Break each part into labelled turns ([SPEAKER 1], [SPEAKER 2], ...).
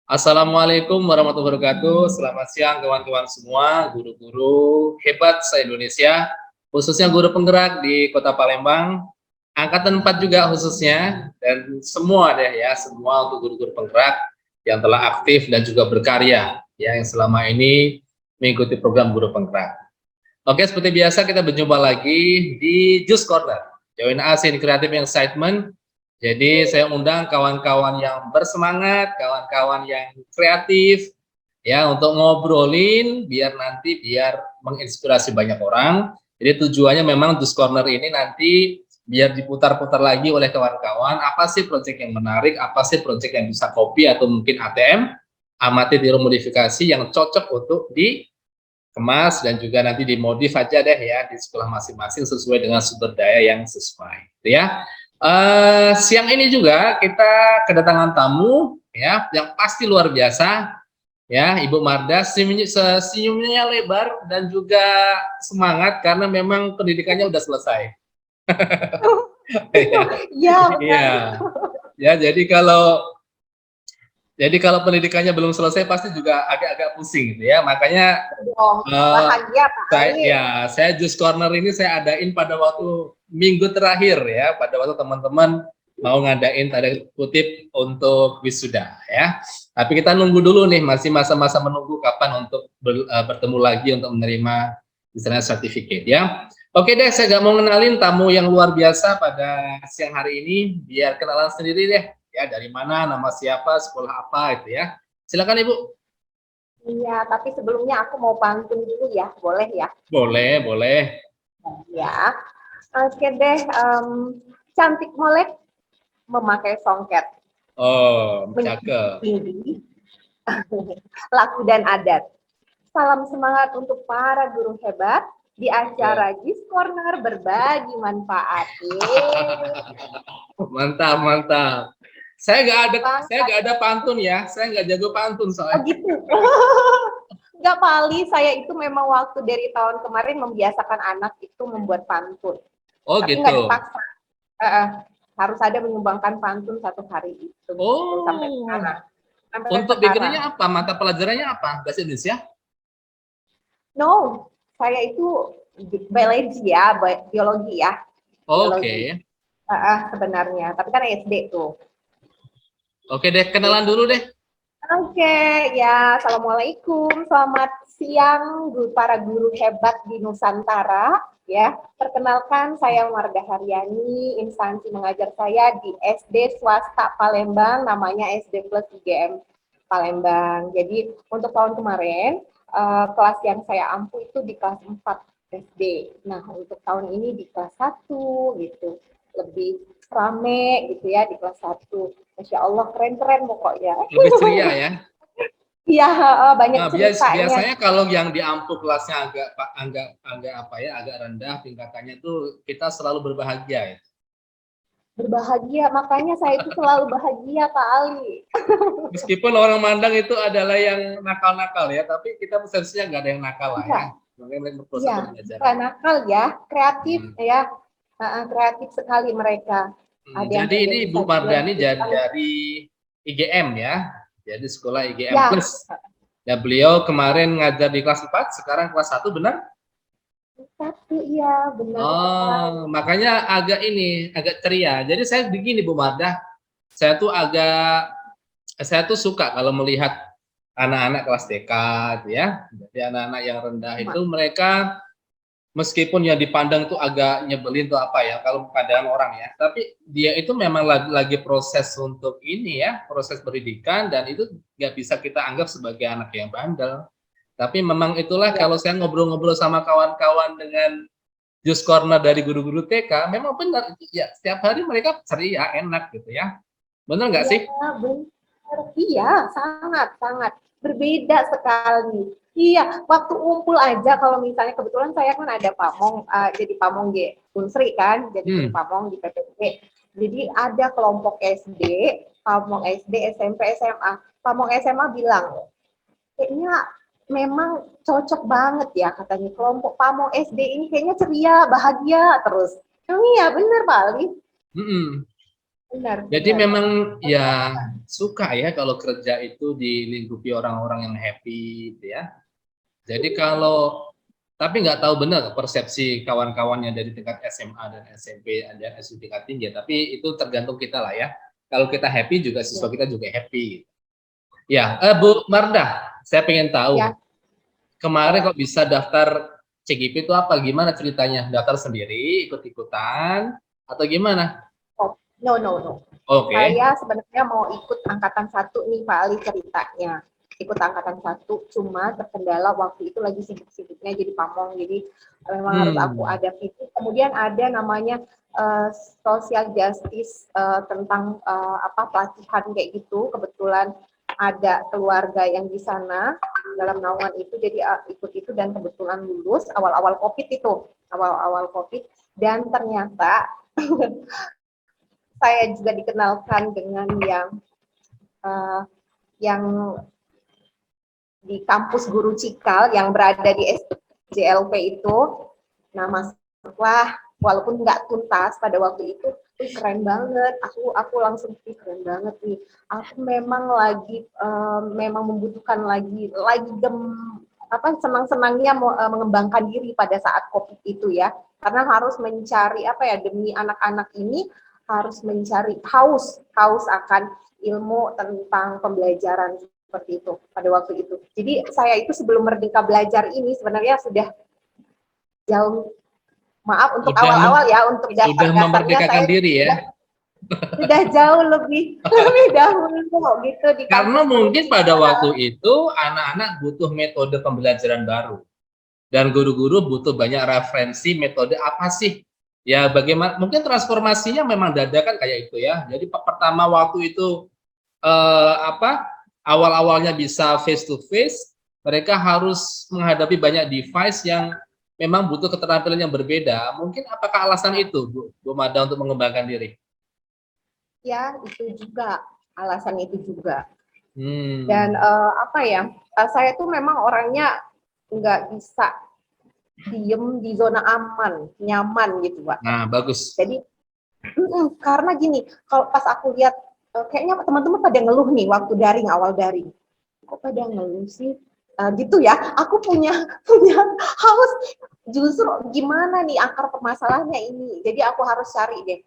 [SPEAKER 1] Assalamualaikum warahmatullahi wabarakatuh. Selamat siang kawan-kawan semua, guru-guru hebat se-Indonesia, khususnya guru penggerak di Kota Palembang, Angkatan 4 juga khususnya, dan semua deh ya, semua untuk guru-guru penggerak yang telah aktif dan juga berkarya, ya, yang selama ini mengikuti program guru penggerak. Oke, seperti biasa kita berjumpa lagi di Juice Corner, Join Us in Creative Excitement. Jadi saya undang kawan-kawan yang bersemangat, kawan-kawan yang kreatif, ya, untuk ngobrolin biar menginspirasi banyak orang. Jadi tujuannya memang Juice Corner ini nanti biar diputar-putar lagi oleh kawan-kawan, apa sih proyek yang menarik, apa sih proyek yang bisa copy atau mungkin ATM, amati tiru modifikasi yang cocok untuk dikemas dan juga nanti dimodif aja deh ya di sekolah masing-masing sesuai dengan sumber daya yang sesuai, gitu ya. Siang ini juga kita kedatangan tamu ya yang pasti luar biasa ya, Ibu Marda. Senyumnya lebar dan juga semangat karena memang pendidikannya udah selesai.
[SPEAKER 2] Iya, benar.
[SPEAKER 1] Iya. Ya, jadi kalau pendidikannya belum selesai pasti juga agak-agak pusing gitu ya. Makanya
[SPEAKER 2] bahagia Pak Ali.
[SPEAKER 1] saya Juice Corner ini saya adain pada waktu minggu terakhir ya, pada waktu teman-teman mau ngadain tanda kutip untuk wisuda ya. Tapi kita nunggu dulu nih, masih masa-masa menunggu kapan untuk bertemu lagi untuk menerima misalnya sertifikat ya. Oke deh, saya gak mau ngenalin tamu yang luar biasa pada siang hari ini, biar kenalan sendiri deh ya, dari mana, nama siapa, sekolah apa itu ya. Silakan Ibu.
[SPEAKER 2] Iya, tapi sebelumnya aku mau pantun dulu ya, boleh ya?
[SPEAKER 1] Boleh, boleh.
[SPEAKER 2] Ya, oke deh. Cantik molek memakai songket.
[SPEAKER 1] Oh, cakep.
[SPEAKER 2] Tinggi, laku dan adat. Salam semangat untuk para guru hebat di acara Juice Corner berbagi manfaat.
[SPEAKER 1] Mantap, mantap. Saya nggak ada pantun ya. Saya nggak jago pantun soalnya.
[SPEAKER 2] Oh gitu. Nggak Pali, saya itu memang waktu dari tahun kemarin membiasakan anak itu membuat pantun.
[SPEAKER 1] Oh
[SPEAKER 2] tapi
[SPEAKER 1] gitu.
[SPEAKER 2] Nggak dipaksa. Harus ada menyumbangkan pantun satu hari itu.
[SPEAKER 1] Oh.
[SPEAKER 2] Sampai sekarang.
[SPEAKER 1] Untuk bikinannya apa? Mata pelajarannya apa? Bahasa Indonesia?
[SPEAKER 2] No, saya itu biologi ya, biologi ya.
[SPEAKER 1] Oke.
[SPEAKER 2] Sebenarnya, tapi kan SD tuh.
[SPEAKER 1] Oke deh, kenalan dulu deh.
[SPEAKER 2] Oke, ya, assalamualaikum, selamat siang para guru hebat di Nusantara. Ya, perkenalkan saya Marda Haryani, instansi mengajar saya di SD swasta Palembang, namanya SD Plus IGM Palembang. Jadi untuk tahun kemarin kelas yang saya ampu itu di kelas 4 SD. Nah, untuk tahun ini di kelas 1 gitu. Lebih rame gitu ya di kelas 1. Masya Allah, keren-keren pokoknya.
[SPEAKER 1] Lebih ceria ya.
[SPEAKER 2] Iya, banyak ceritanya.
[SPEAKER 1] Biasanya kalau yang diampu kelasnya agak rendah tingkatannya itu kita selalu berbahagia ya.
[SPEAKER 2] Berbahagia, makanya saya itu selalu bahagia Pak Ali.
[SPEAKER 1] Meskipun orang mandang itu adalah yang nakal-nakal ya, tapi kita persepsinya nggak ada yang nakal lah ya.
[SPEAKER 2] Iya, bukan nakal ya, kreatif ya, kreatif sekali mereka.
[SPEAKER 1] Jadi ini Bu Mardani dari IGM ya, jadi sekolah IGM Plus. Dan beliau kemarin ngajar di kelas 4, sekarang kelas 1, benar?
[SPEAKER 2] 1, iya benar.
[SPEAKER 1] Oh, makanya agak ceria. Jadi saya begini Bu Mardah, saya tuh suka kalau melihat anak-anak kelas TK ya. Jadi anak-anak yang rendah itu mereka meskipun yang dipandang tuh agak nyebelin tuh apa ya, kalau pandangan orang ya, tapi dia itu memang lagi proses untuk ini ya, proses pendidikan, dan itu nggak bisa kita anggap sebagai anak yang bandel. Tapi memang itulah kalau saya ngobrol-ngobrol sama kawan-kawan dengan Juice Corner dari guru-guru TK, memang benar itu ya, setiap hari mereka ceria, enak gitu ya. Benar nggak sih?
[SPEAKER 2] Benar. Iya, sangat berbeda sekali. Iya, waktu ngumpul aja kalau misalnya kebetulan saya kan ada pamong, jadi pamong G Unsri kan, jadi pamong di PPP. Jadi ada kelompok SD, pamong SD, SMP, SMA. Pamong SMA bilang, kayaknya memang cocok banget ya katanya kelompok pamong SD ini kayaknya ceria, bahagia terus. Iya, benar Pak Ali.
[SPEAKER 1] Jadi memang ya suka ya kalau kerja itu dilingkupi orang-orang yang happy gitu ya. Jadi kalau tapi nggak tahu benar persepsi kawan-kawannya dari tingkat SMA dan SMP dan SD tingkat tinggi, tapi itu tergantung kita lah ya. Kalau kita happy juga siswa kita juga happy. Ya, Bu Marda, saya pengen tahu
[SPEAKER 2] Ya.
[SPEAKER 1] kemarin kok bisa daftar CGP itu apa? Gimana ceritanya? Daftar sendiri, ikut-ikutan, atau gimana?
[SPEAKER 2] Oh, no.
[SPEAKER 1] Oke.
[SPEAKER 2] Saya sebenarnya mau ikut angkatan 1 nih Pak Ali ceritanya. Ikut angkatan 1, cuma terkendala waktu itu lagi sibuk-sibuknya jadi pamong, jadi memang harus aku ada itu. Kemudian ada namanya social justice tentang pelatihan kayak gitu. Kebetulan ada keluarga yang di sana dalam naungan itu, jadi ikut itu dan kebetulan lulus awal-awal COVID itu, awal-awal COVID, dan ternyata saya juga dikenalkan dengan yang di kampus Guru Cikal yang berada di SJLP itu. Nah, masuklah walaupun nggak tuntas pada waktu itu, keren banget. Aku langsung keren banget nih. Aku memang lagi memang membutuhkan lagi senang-senangnya mengembangkan diri pada saat COVID itu ya. Karena harus mencari demi anak-anak ini harus mencari haus akan ilmu tentang pembelajaran seperti itu pada waktu itu. Jadi saya itu sebelum Merdeka Belajar ini sebenarnya sudah jauh, maaf untuk awal-awal ya, untuk
[SPEAKER 1] sudah memerdekakan diri ya.
[SPEAKER 2] Sudah jauh lebih dahulu gitu di
[SPEAKER 1] karena mungkin pada waktu itu anak-anak butuh metode pembelajaran baru dan guru-guru butuh banyak referensi metode apa sih ya, bagaimana mungkin transformasinya memang dadakan kayak itu ya. Jadi pertama waktu itu awal-awalnya bisa face to face, mereka harus menghadapi banyak device yang memang butuh keterampilan yang berbeda. Mungkin apakah alasan itu Bu Mada untuk mengembangkan diri?
[SPEAKER 2] Ya, itu juga alasan itu juga. Dan saya tuh memang orangnya nggak bisa diem di zona aman, nyaman gitu, Pak.
[SPEAKER 1] Nah, bagus.
[SPEAKER 2] Jadi karena gini, kalau pas aku lihat kayaknya teman-teman pada ngeluh nih waktu awal daring. Kok pada ngeluh sih? Gitu ya. Aku punya haus justru gimana nih akar permasalahannya ini. Jadi aku harus cari deh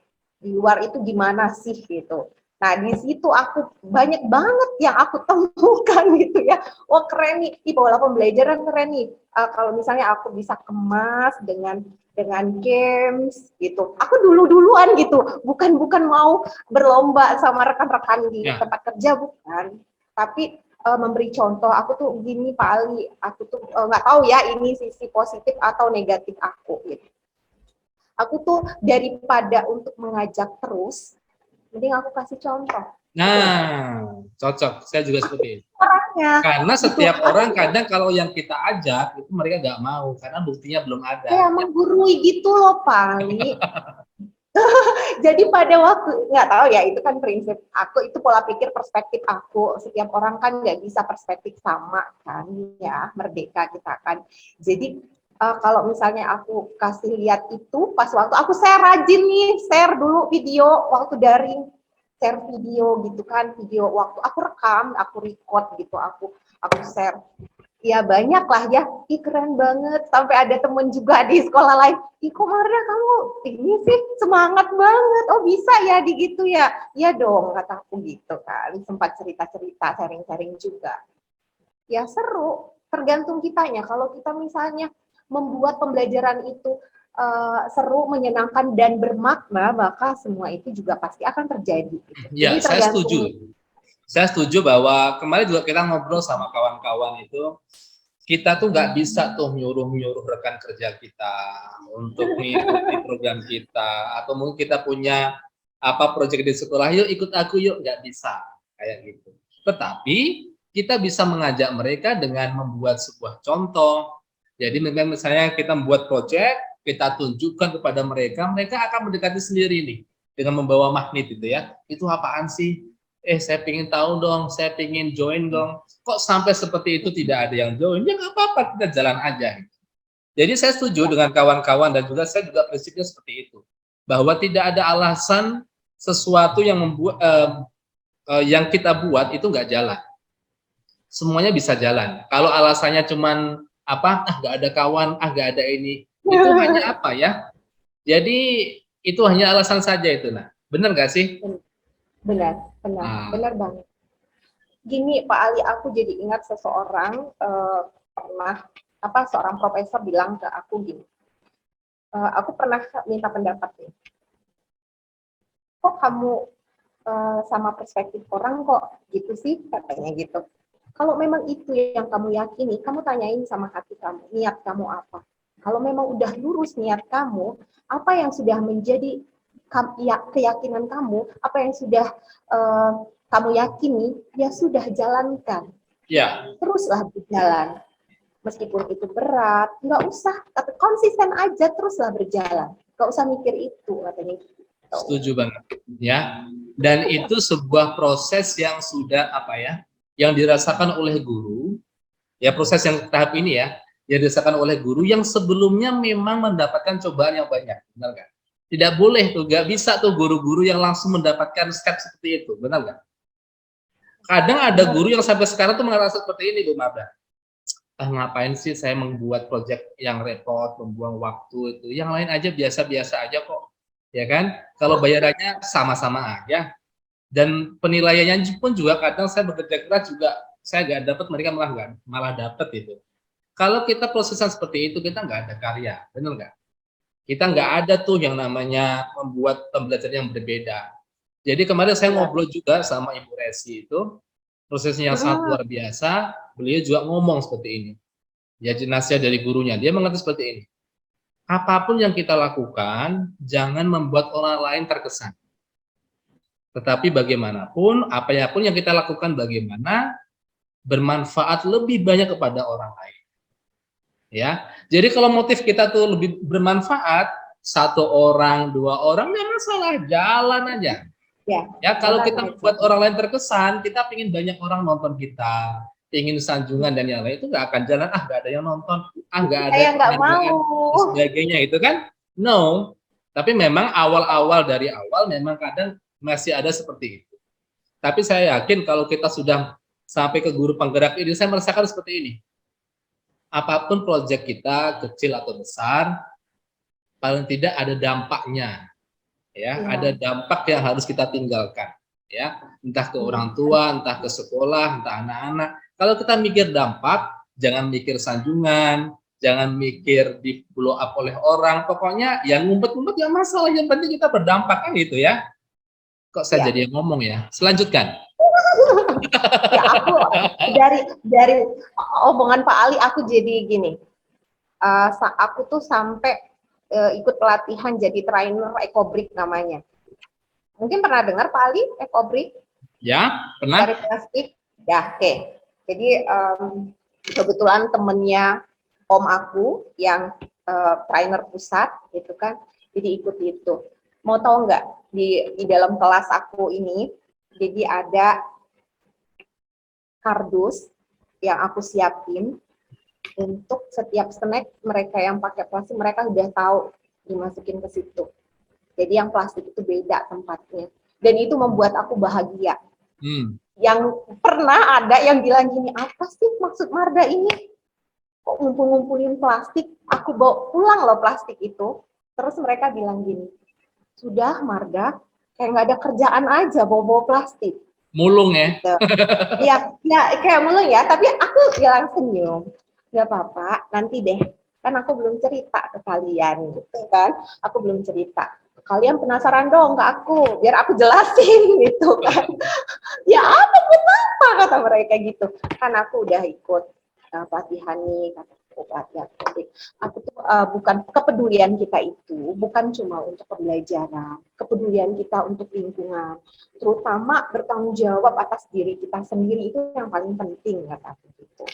[SPEAKER 2] di luar itu gimana sih gitu. Nah, di situ aku banyak banget yang aku temukan gitu ya. Wah, keren nih, di pola pembelajaran keren nih. Kalau misalnya aku bisa kemas dengan games gitu. Aku duluan gitu. Bukan mau berlomba sama rekan-rekan di tempat kerja, bukan. Tapi memberi contoh. Aku tuh gini Pak Ali, aku tuh nggak tahu ya ini sisi positif atau negatif aku gitu. Aku tuh daripada untuk mengajak terus, mending aku kasih contoh.
[SPEAKER 1] Nah, cocok. Saya juga seperti itu.
[SPEAKER 2] Orangnya.
[SPEAKER 1] Karena setiap orang kadang kalau yang kita ajak itu mereka nggak mau karena buktinya belum ada.
[SPEAKER 2] Ya, menggurui gitu loh, Pak. Jadi pada waktu nggak tahu ya, itu kan prinsip aku, itu pola pikir perspektif aku. Setiap orang kan nggak bisa perspektif sama kan ya, merdeka kita kan. Jadi kalau misalnya aku kasih lihat itu pas waktu aku share dulu video waktu daring, share video gitu kan, video waktu aku rekam, aku record gitu, aku share. Ya banyak lah ya, keren banget, sampai ada temen juga di sekolah lain, kok Marda kamu ini sih semangat banget, oh bisa ya di gitu ya, iya dong kata aku gitu kan, sempat cerita-cerita, sharing-sharing juga. Ya seru, tergantung kitanya, kalau kita misalnya membuat pembelajaran itu seru, menyenangkan dan bermakna, maka semua itu juga pasti akan terjadi.
[SPEAKER 1] Ya, jadi saya setuju. Saya setuju bahwa kemarin juga kita ngobrol sama kawan-kawan itu, kita tuh nggak bisa tuh nyuruh rekan kerja kita untuk mengikuti program kita, atau mungkin kita punya proyek di sekolah, yuk ikut aku yuk, nggak bisa kayak gitu. Tetapi kita bisa mengajak mereka dengan membuat sebuah contoh. Jadi misalnya kita membuat proyek, kita tunjukkan kepada mereka, mereka akan mendekati sendiri nih dengan membawa magnet itu ya. Itu apaan sih? Saya pengen tahu dong, saya pengen join dong. Kok sampai seperti itu tidak ada yang join? Ya nggak apa-apa, kita jalan aja. Jadi saya setuju dengan kawan-kawan dan juga saya juga prinsipnya seperti itu. Bahwa tidak ada alasan sesuatu yang membuat yang kita buat itu nggak jalan. Semuanya bisa jalan. Kalau alasannya cuman apa, nggak ada kawan, nggak ada ini, itu hanya apa ya? Jadi itu hanya alasan saja itu, nah. Benar nggak sih?
[SPEAKER 2] Benar, benar, benar banget. Gini Pak Ali, aku jadi ingat seseorang pernah seorang profesor bilang ke aku gini, aku pernah minta pendapat nih, kok kamu sama perspektif orang kok gitu sih, katanya gitu. Kalau memang itu yang kamu yakini, kamu tanyain sama hati kamu, niat kamu apa. Kalau memang udah lurus niat kamu, apa yang sudah menjadi keyakinan kamu, apa yang sudah kamu yakini, ya sudah jalankan.
[SPEAKER 1] Ya.
[SPEAKER 2] Teruslah berjalan. Meskipun itu berat, nggak usah, tapi konsisten aja, teruslah berjalan. Nggak usah mikir itu, katanya gitu.
[SPEAKER 1] Setuju banget, ya. Dan itu sebuah proses yang sudah apa ya, yang dirasakan oleh guru, ya proses yang tahap ini ya, yang dirasakan oleh guru yang sebelumnya memang mendapatkan cobaan yang banyak, benar nggak? Tidak boleh tuh, nggak bisa tuh guru-guru yang langsung mendapatkan step seperti itu, benar nggak? Kadang ada guru yang sampai sekarang tuh merasa seperti ini, Bu Mabda. Ngapain sih saya membuat proyek yang repot, membuang waktu itu, yang lain aja biasa-biasa aja kok. Ya kan, kalau bayarannya sama-sama aja, dan penilaiannya pun juga kadang saya bekerja keras juga saya nggak dapat, mereka malah dapat itu. Kalau kita prosesnya seperti itu, kita nggak ada karya, benar nggak? Kita nggak ada tuh yang namanya membuat pembelajaran yang berbeda. Jadi kemarin saya ngobrol juga sama Ibu Resi itu, prosesnya yang sangat luar biasa. Beliau juga ngomong seperti ini. Jadi nasihat dari gurunya, dia mengatakan seperti ini. Apapun yang kita lakukan, jangan membuat orang lain terkesan. Tetapi bagaimanapun, apapun yang kita lakukan, bagaimana bermanfaat lebih banyak kepada orang lain. Ya, jadi kalau motif kita tuh lebih bermanfaat, satu orang, dua orang, nggak masalah, jalan aja. Ya, kalau kita membuat orang lain terkesan, kita ingin banyak orang nonton kita, ingin sanjungan dan yang lain, itu nggak akan jalan. Nggak ada yang nonton, nggak ada
[SPEAKER 2] penghargaan
[SPEAKER 1] sebagainya, itu kan no. Tapi memang dari awal memang kadang masih ada seperti itu. Tapi saya yakin kalau kita sudah sampai ke guru penggerak ini, saya merasakan seperti ini. Apapun proyek kita, kecil atau besar, paling tidak ada dampaknya. Ya, ada dampak yang harus kita tinggalkan. Ya, entah ke orang tua, entah ke sekolah, entah anak-anak. Kalau kita mikir dampak, jangan mikir sanjungan, jangan mikir di blow up oleh orang. Pokoknya yang ngumpet-ngumpet ya masalah, yang penting kita berdampak kan gitu ya. Kok saya jadi ngomong ya? Selanjutkan.
[SPEAKER 2] Ya aku dari omongan Pak Ali aku jadi gini. Aku tuh sampai ikut pelatihan jadi trainer Ecobrik namanya. Mungkin pernah dengar Pak Ali Ecobrik?
[SPEAKER 1] Ya, pernah.
[SPEAKER 2] Dari plastik. Ya, oke. Jadi kebetulan temennya om aku yang trainer pusat gitu kan. Jadi ikut itu. Mau tahu nggak di dalam kelas aku ini, jadi ada kardus yang aku siapin untuk setiap snack mereka yang pakai plastik, mereka udah tahu dimasukin ke situ. Jadi yang plastik itu beda tempatnya. Dan itu membuat aku bahagia. Yang pernah ada yang bilang gini, apa sih maksud Marda ini? Kok ngumpul-ngumpulin plastik? Aku bawa pulang loh plastik itu. Terus mereka bilang gini, sudah Marda, kayak nggak ada kerjaan aja bawa-bawa plastik.
[SPEAKER 1] Mulung ya?
[SPEAKER 2] Ya kayak mulung ya, tapi aku bilang senyum. Gak apa-apa, nanti deh. Kan aku belum cerita ke kalian gitu kan. Aku belum cerita. Kalian penasaran dong ke aku, biar aku jelasin gitu kan. Ya apa kata mereka gitu. Kan aku udah ikut pelatihan nih, kata pelatihan. Aku tuh bukan kepedulian kita itu bukan cuma untuk pembelajaran, kepedulian kita untuk lingkungan, terutama bertanggung jawab atas diri kita sendiri itu yang paling penting kata aku gitu.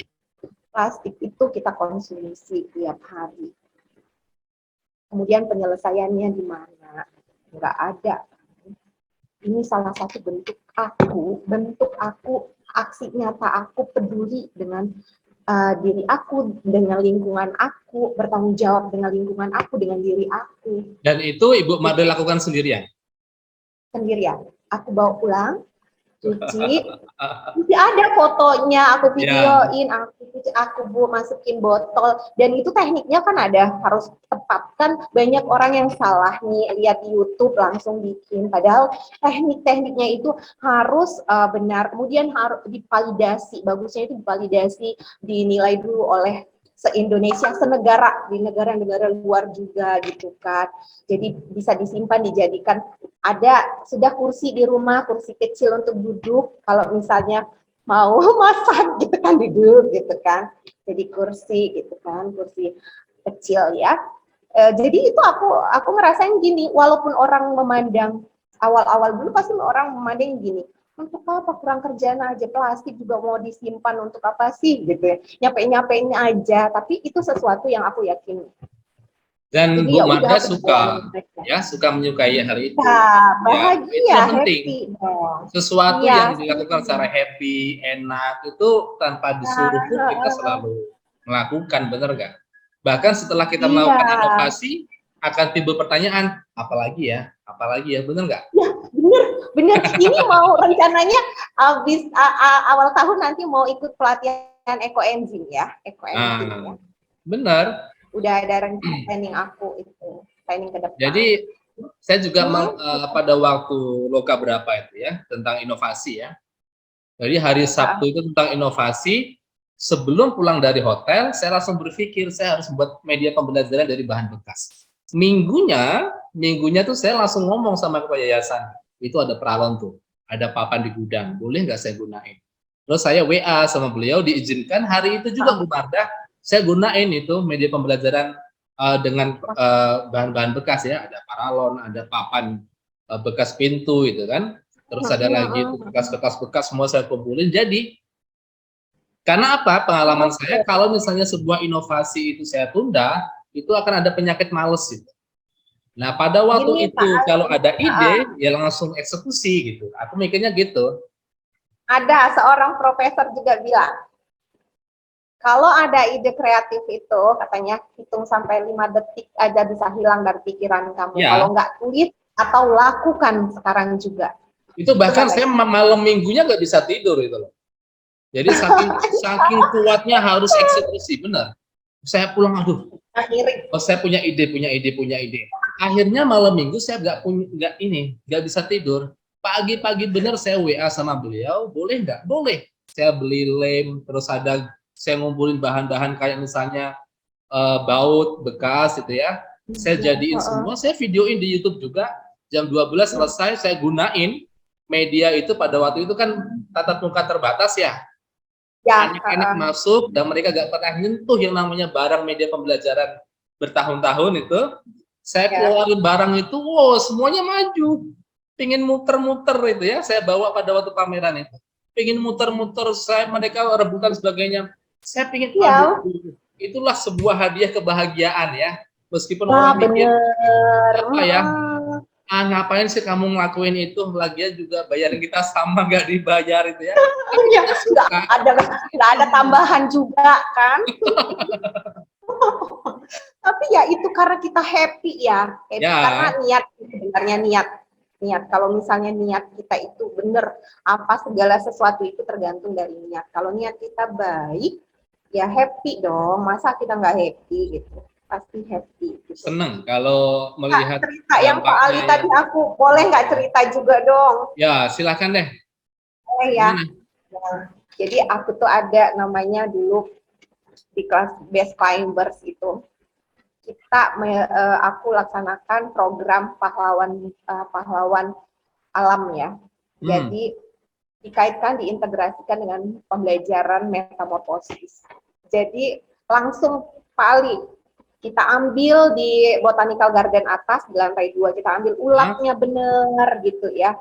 [SPEAKER 2] Plastik itu kita konsumsi tiap hari. Kemudian penyelesaiannya di mana? Nggak ada. Ini salah satu bentuk aku, aksi nyata aku peduli dengan diri aku, dengan lingkungan aku, bertanggung jawab dengan lingkungan aku, dengan diri aku.
[SPEAKER 1] Dan itu Ibu Marda lakukan sendirian?
[SPEAKER 2] Sendirian. Aku bawa pulang, cuci. Jadi ada fotonya, aku
[SPEAKER 1] Ya,
[SPEAKER 2] videoin, aku masukin botol, dan itu tekniknya kan ada, harus tepat kan. Banyak orang yang salah nih, lihat di YouTube langsung bikin, padahal teknik-tekniknya itu harus benar, kemudian harus divalidasi, bagusnya itu divalidasi, dinilai dulu oleh se-Indonesia, senegara, di negara-negara luar juga gitu kan. Jadi bisa disimpan, dijadikan, ada sudah kursi di rumah, kursi kecil untuk duduk, kalau misalnya mau masak gitu kan, duduk gitu kan, jadi kursi gitu kan, kursi kecil ya. Jadi itu aku ngerasain gini, walaupun orang memandang awal-awal dulu pasti orang memandang gini, untuk apa, kurang kerjaan aja, plastik juga mau disimpan untuk apa sih gitu ya, nyape-nyapein aja, tapi itu sesuatu yang aku yakin.
[SPEAKER 1] dan
[SPEAKER 2] Jadi
[SPEAKER 1] Bu
[SPEAKER 2] ya udah,
[SPEAKER 1] Marga
[SPEAKER 2] aku jalanin
[SPEAKER 1] suka,
[SPEAKER 2] aja.
[SPEAKER 1] ya, suka menyukai hal itu.
[SPEAKER 2] Ya,
[SPEAKER 1] Ya, itu
[SPEAKER 2] bahagia,
[SPEAKER 1] yang penting.
[SPEAKER 2] happy dong.
[SPEAKER 1] Sesuatu
[SPEAKER 2] Iya,
[SPEAKER 1] yang dilakukan secara happy, enak, itu tanpa disuruh pun kita selalu melakukan, bener nggak? Bahkan setelah kita
[SPEAKER 2] iya,
[SPEAKER 1] melakukan inovasi, akan timbul pertanyaan, apalagi ya, bener nggak?
[SPEAKER 2] ya, bener, bener. Ini mau rencananya habis awal tahun nanti mau ikut pelatihan ekoenzim ya, ekoenzim ya.
[SPEAKER 1] Nah, benar.
[SPEAKER 2] Udah ada rencana planning aku itu, planning ke depan.
[SPEAKER 1] Jadi saya juga
[SPEAKER 2] Hmm,
[SPEAKER 1] pada waktu loka berapa itu ya, tentang inovasi ya. Jadi hari Sabtu itu tentang inovasi. Sebelum pulang dari hotel, saya langsung berpikir saya harus membuat media pembelajaran dari bahan bekas. Minggunya tuh saya langsung ngomong sama ketua yayasan. Itu ada peralon tuh, ada papan di gudang, boleh nggak saya gunain? Terus saya WA sama beliau, diizinkan hari itu juga Bu Marda, saya gunain itu media pembelajaran dengan bahan-bahan bekas ya, ada paralon, ada papan bekas pintu itu kan. Terus ada lagi itu kertas-kertas bekas, semua saya kumpulin. Jadi karena apa? Pengalaman saya kalau misalnya sebuah inovasi itu saya tunda, itu akan ada penyakit males gitu. Nah, pada
[SPEAKER 2] gini
[SPEAKER 1] waktu
[SPEAKER 2] Pak,
[SPEAKER 1] itu kalau ada ide, ya langsung eksekusi gitu. Aku mikirnya gitu.
[SPEAKER 2] ada seorang profesor juga bilang, kalau ada ide kreatif itu, katanya hitung sampai 5 detik aja bisa hilang dari pikiran kamu. Kalau
[SPEAKER 1] Ya,
[SPEAKER 2] nggak tulis atau lakukan sekarang juga.
[SPEAKER 1] itu
[SPEAKER 2] Itu
[SPEAKER 1] bahkan saya
[SPEAKER 2] katanya.
[SPEAKER 1] malam minggunya nggak bisa tidur gitu loh. Jadi saking kuatnya harus eksekusi, benar. Saya pulang, aduh,
[SPEAKER 2] Akhirnya,
[SPEAKER 1] oh saya punya ide, punya ide. Akhirnya malam minggu saya nggak bisa tidur. Pagi-pagi bener saya WA sama beliau, boleh nggak? Boleh. Saya beli lem, terus saya ngumpulin bahan-bahan kayak misalnya baut bekas gitu ya. Saya jadiin semua, saya videoin di YouTube juga. Jam 12 selesai, saya gunain media itu pada waktu itu kan tatap muka terbatas ya.
[SPEAKER 2] ya,
[SPEAKER 1] Anak-anak masuk dan mereka gak pernah nyentuh yang namanya barang media pembelajaran bertahun-tahun itu. Saya keluarin barang itu, wow, semuanya maju. Pingin muter-muter itu ya, saya bawa pada waktu pameran itu. Pingin muter-muter, mereka rebutan sebagainya. Saya pingin,
[SPEAKER 2] ya,
[SPEAKER 1] aduh, itulah sebuah hadiah kebahagiaan ya. Meskipun
[SPEAKER 2] nah,
[SPEAKER 1] orang mikir,
[SPEAKER 2] bener.
[SPEAKER 1] apa ya, ngapain sih kamu ngelakuin itu, lagian juga bayarin kita sama, gak dibayar itu ya. Tapi
[SPEAKER 2] Ya,
[SPEAKER 1] kita suka.
[SPEAKER 2] nggak ada tambahan juga kan. Tapi ya itu karena kita happy ya, happy karena
[SPEAKER 1] Ya,
[SPEAKER 2] niat, sebenarnya niat. Kalau misalnya niat kita itu bener, apa segala sesuatu itu tergantung dari niat. Kalau niat kita baik, ya happy dong. Masa kita nggak happy gitu? Pasti happy gitu.
[SPEAKER 1] seneng kalau
[SPEAKER 2] Nah,
[SPEAKER 1] melihat
[SPEAKER 2] cerita yang Pak
[SPEAKER 1] dampaknya
[SPEAKER 2] Ali
[SPEAKER 1] yang,
[SPEAKER 2] tadi, aku boleh nggak cerita juga dong?
[SPEAKER 1] ya silakan deh.
[SPEAKER 2] Boleh ya.
[SPEAKER 1] Gimana?
[SPEAKER 2] Nah, jadi aku tuh ada namanya dulu di kelas Best Climbers itu, aku laksanakan program pahlawan alam ya. Jadi dikaitkan, diintegrasikan dengan pembelajaran metamorfosis. Jadi langsung Pali kita ambil di Botanical Garden atas di lantai 2, kita ambil ulatnya bener gitu ya.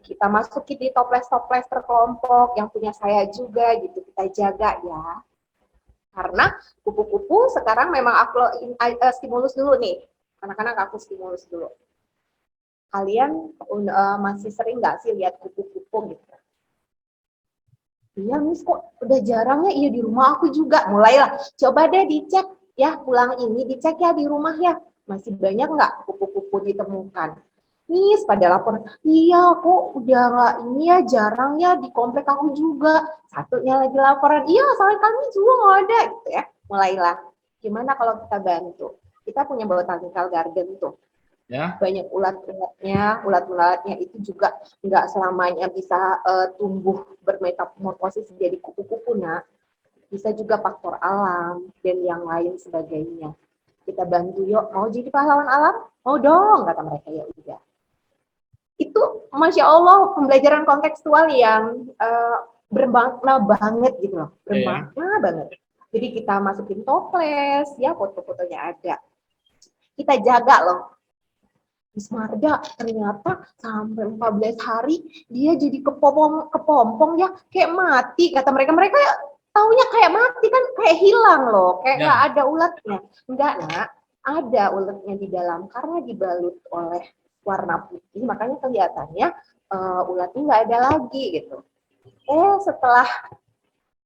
[SPEAKER 2] Kita masukin di toples-toples terkelompok yang punya saya juga gitu, kita jaga ya. Karena kupu-kupu sekarang memang aku stimulus dulu nih. Anak-anak aku stimulus dulu. Kalian masih sering nggak sih lihat kupu-kupu gitu? Iya, Miss, kok udah jarang ya? Iya, di rumah aku juga. Mulailah, coba deh dicek ya, pulang ini dicek ya di rumah ya. Masih banyak nggak kupu-kupu ditemukan? Miss, pada lapor, iya kok udah nggak ini ya, jarang ya di komplek aku juga. Satunya lagi laporan, iya soalnya kami juga nggak ada gitu ya. Mulailah, gimana kalau kita bantu? Kita punya botanical garden tuh,
[SPEAKER 1] Ya.
[SPEAKER 2] banyak ulat-ulatnya itu juga nggak selamanya bisa tumbuh bermetamorfosis jadi kupu-kupu, nah bisa juga faktor alam dan yang lain sebagainya. Kita bantu yuk, mau jadi pahlawan alam? Mau dong, kata mereka. Ya udah, itu masya Allah pembelajaran kontekstual yang bermakna banget gitu loh,
[SPEAKER 1] Iya.
[SPEAKER 2] bermakna banget. Jadi kita masukin toples, ya foto-fotonya ada. Kita jaga loh. Miss Marda ternyata sampai 14 hari dia jadi kepompong ya, kayak mati kata mereka. Mereka taunya kayak mati kan, kayak hilang loh, kayak nggak
[SPEAKER 1] Ya.
[SPEAKER 2] ada ulatnya. Enggak, nak, ada ulatnya di dalam karena dibalut oleh warna putih, makanya kelihatannya ulatnya nggak ada lagi gitu. Setelah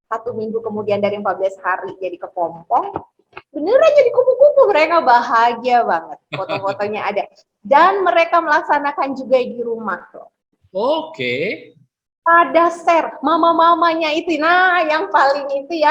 [SPEAKER 2] 1 minggu kemudian dari 14 hari jadi kepompong, beneran jadi kupu-kupu. Mereka bahagia banget, foto-fotonya ada, dan mereka melaksanakan juga di rumah tuh.
[SPEAKER 1] Oke.
[SPEAKER 2] Pada share mama-mamanya itu, nah yang paling itu ya,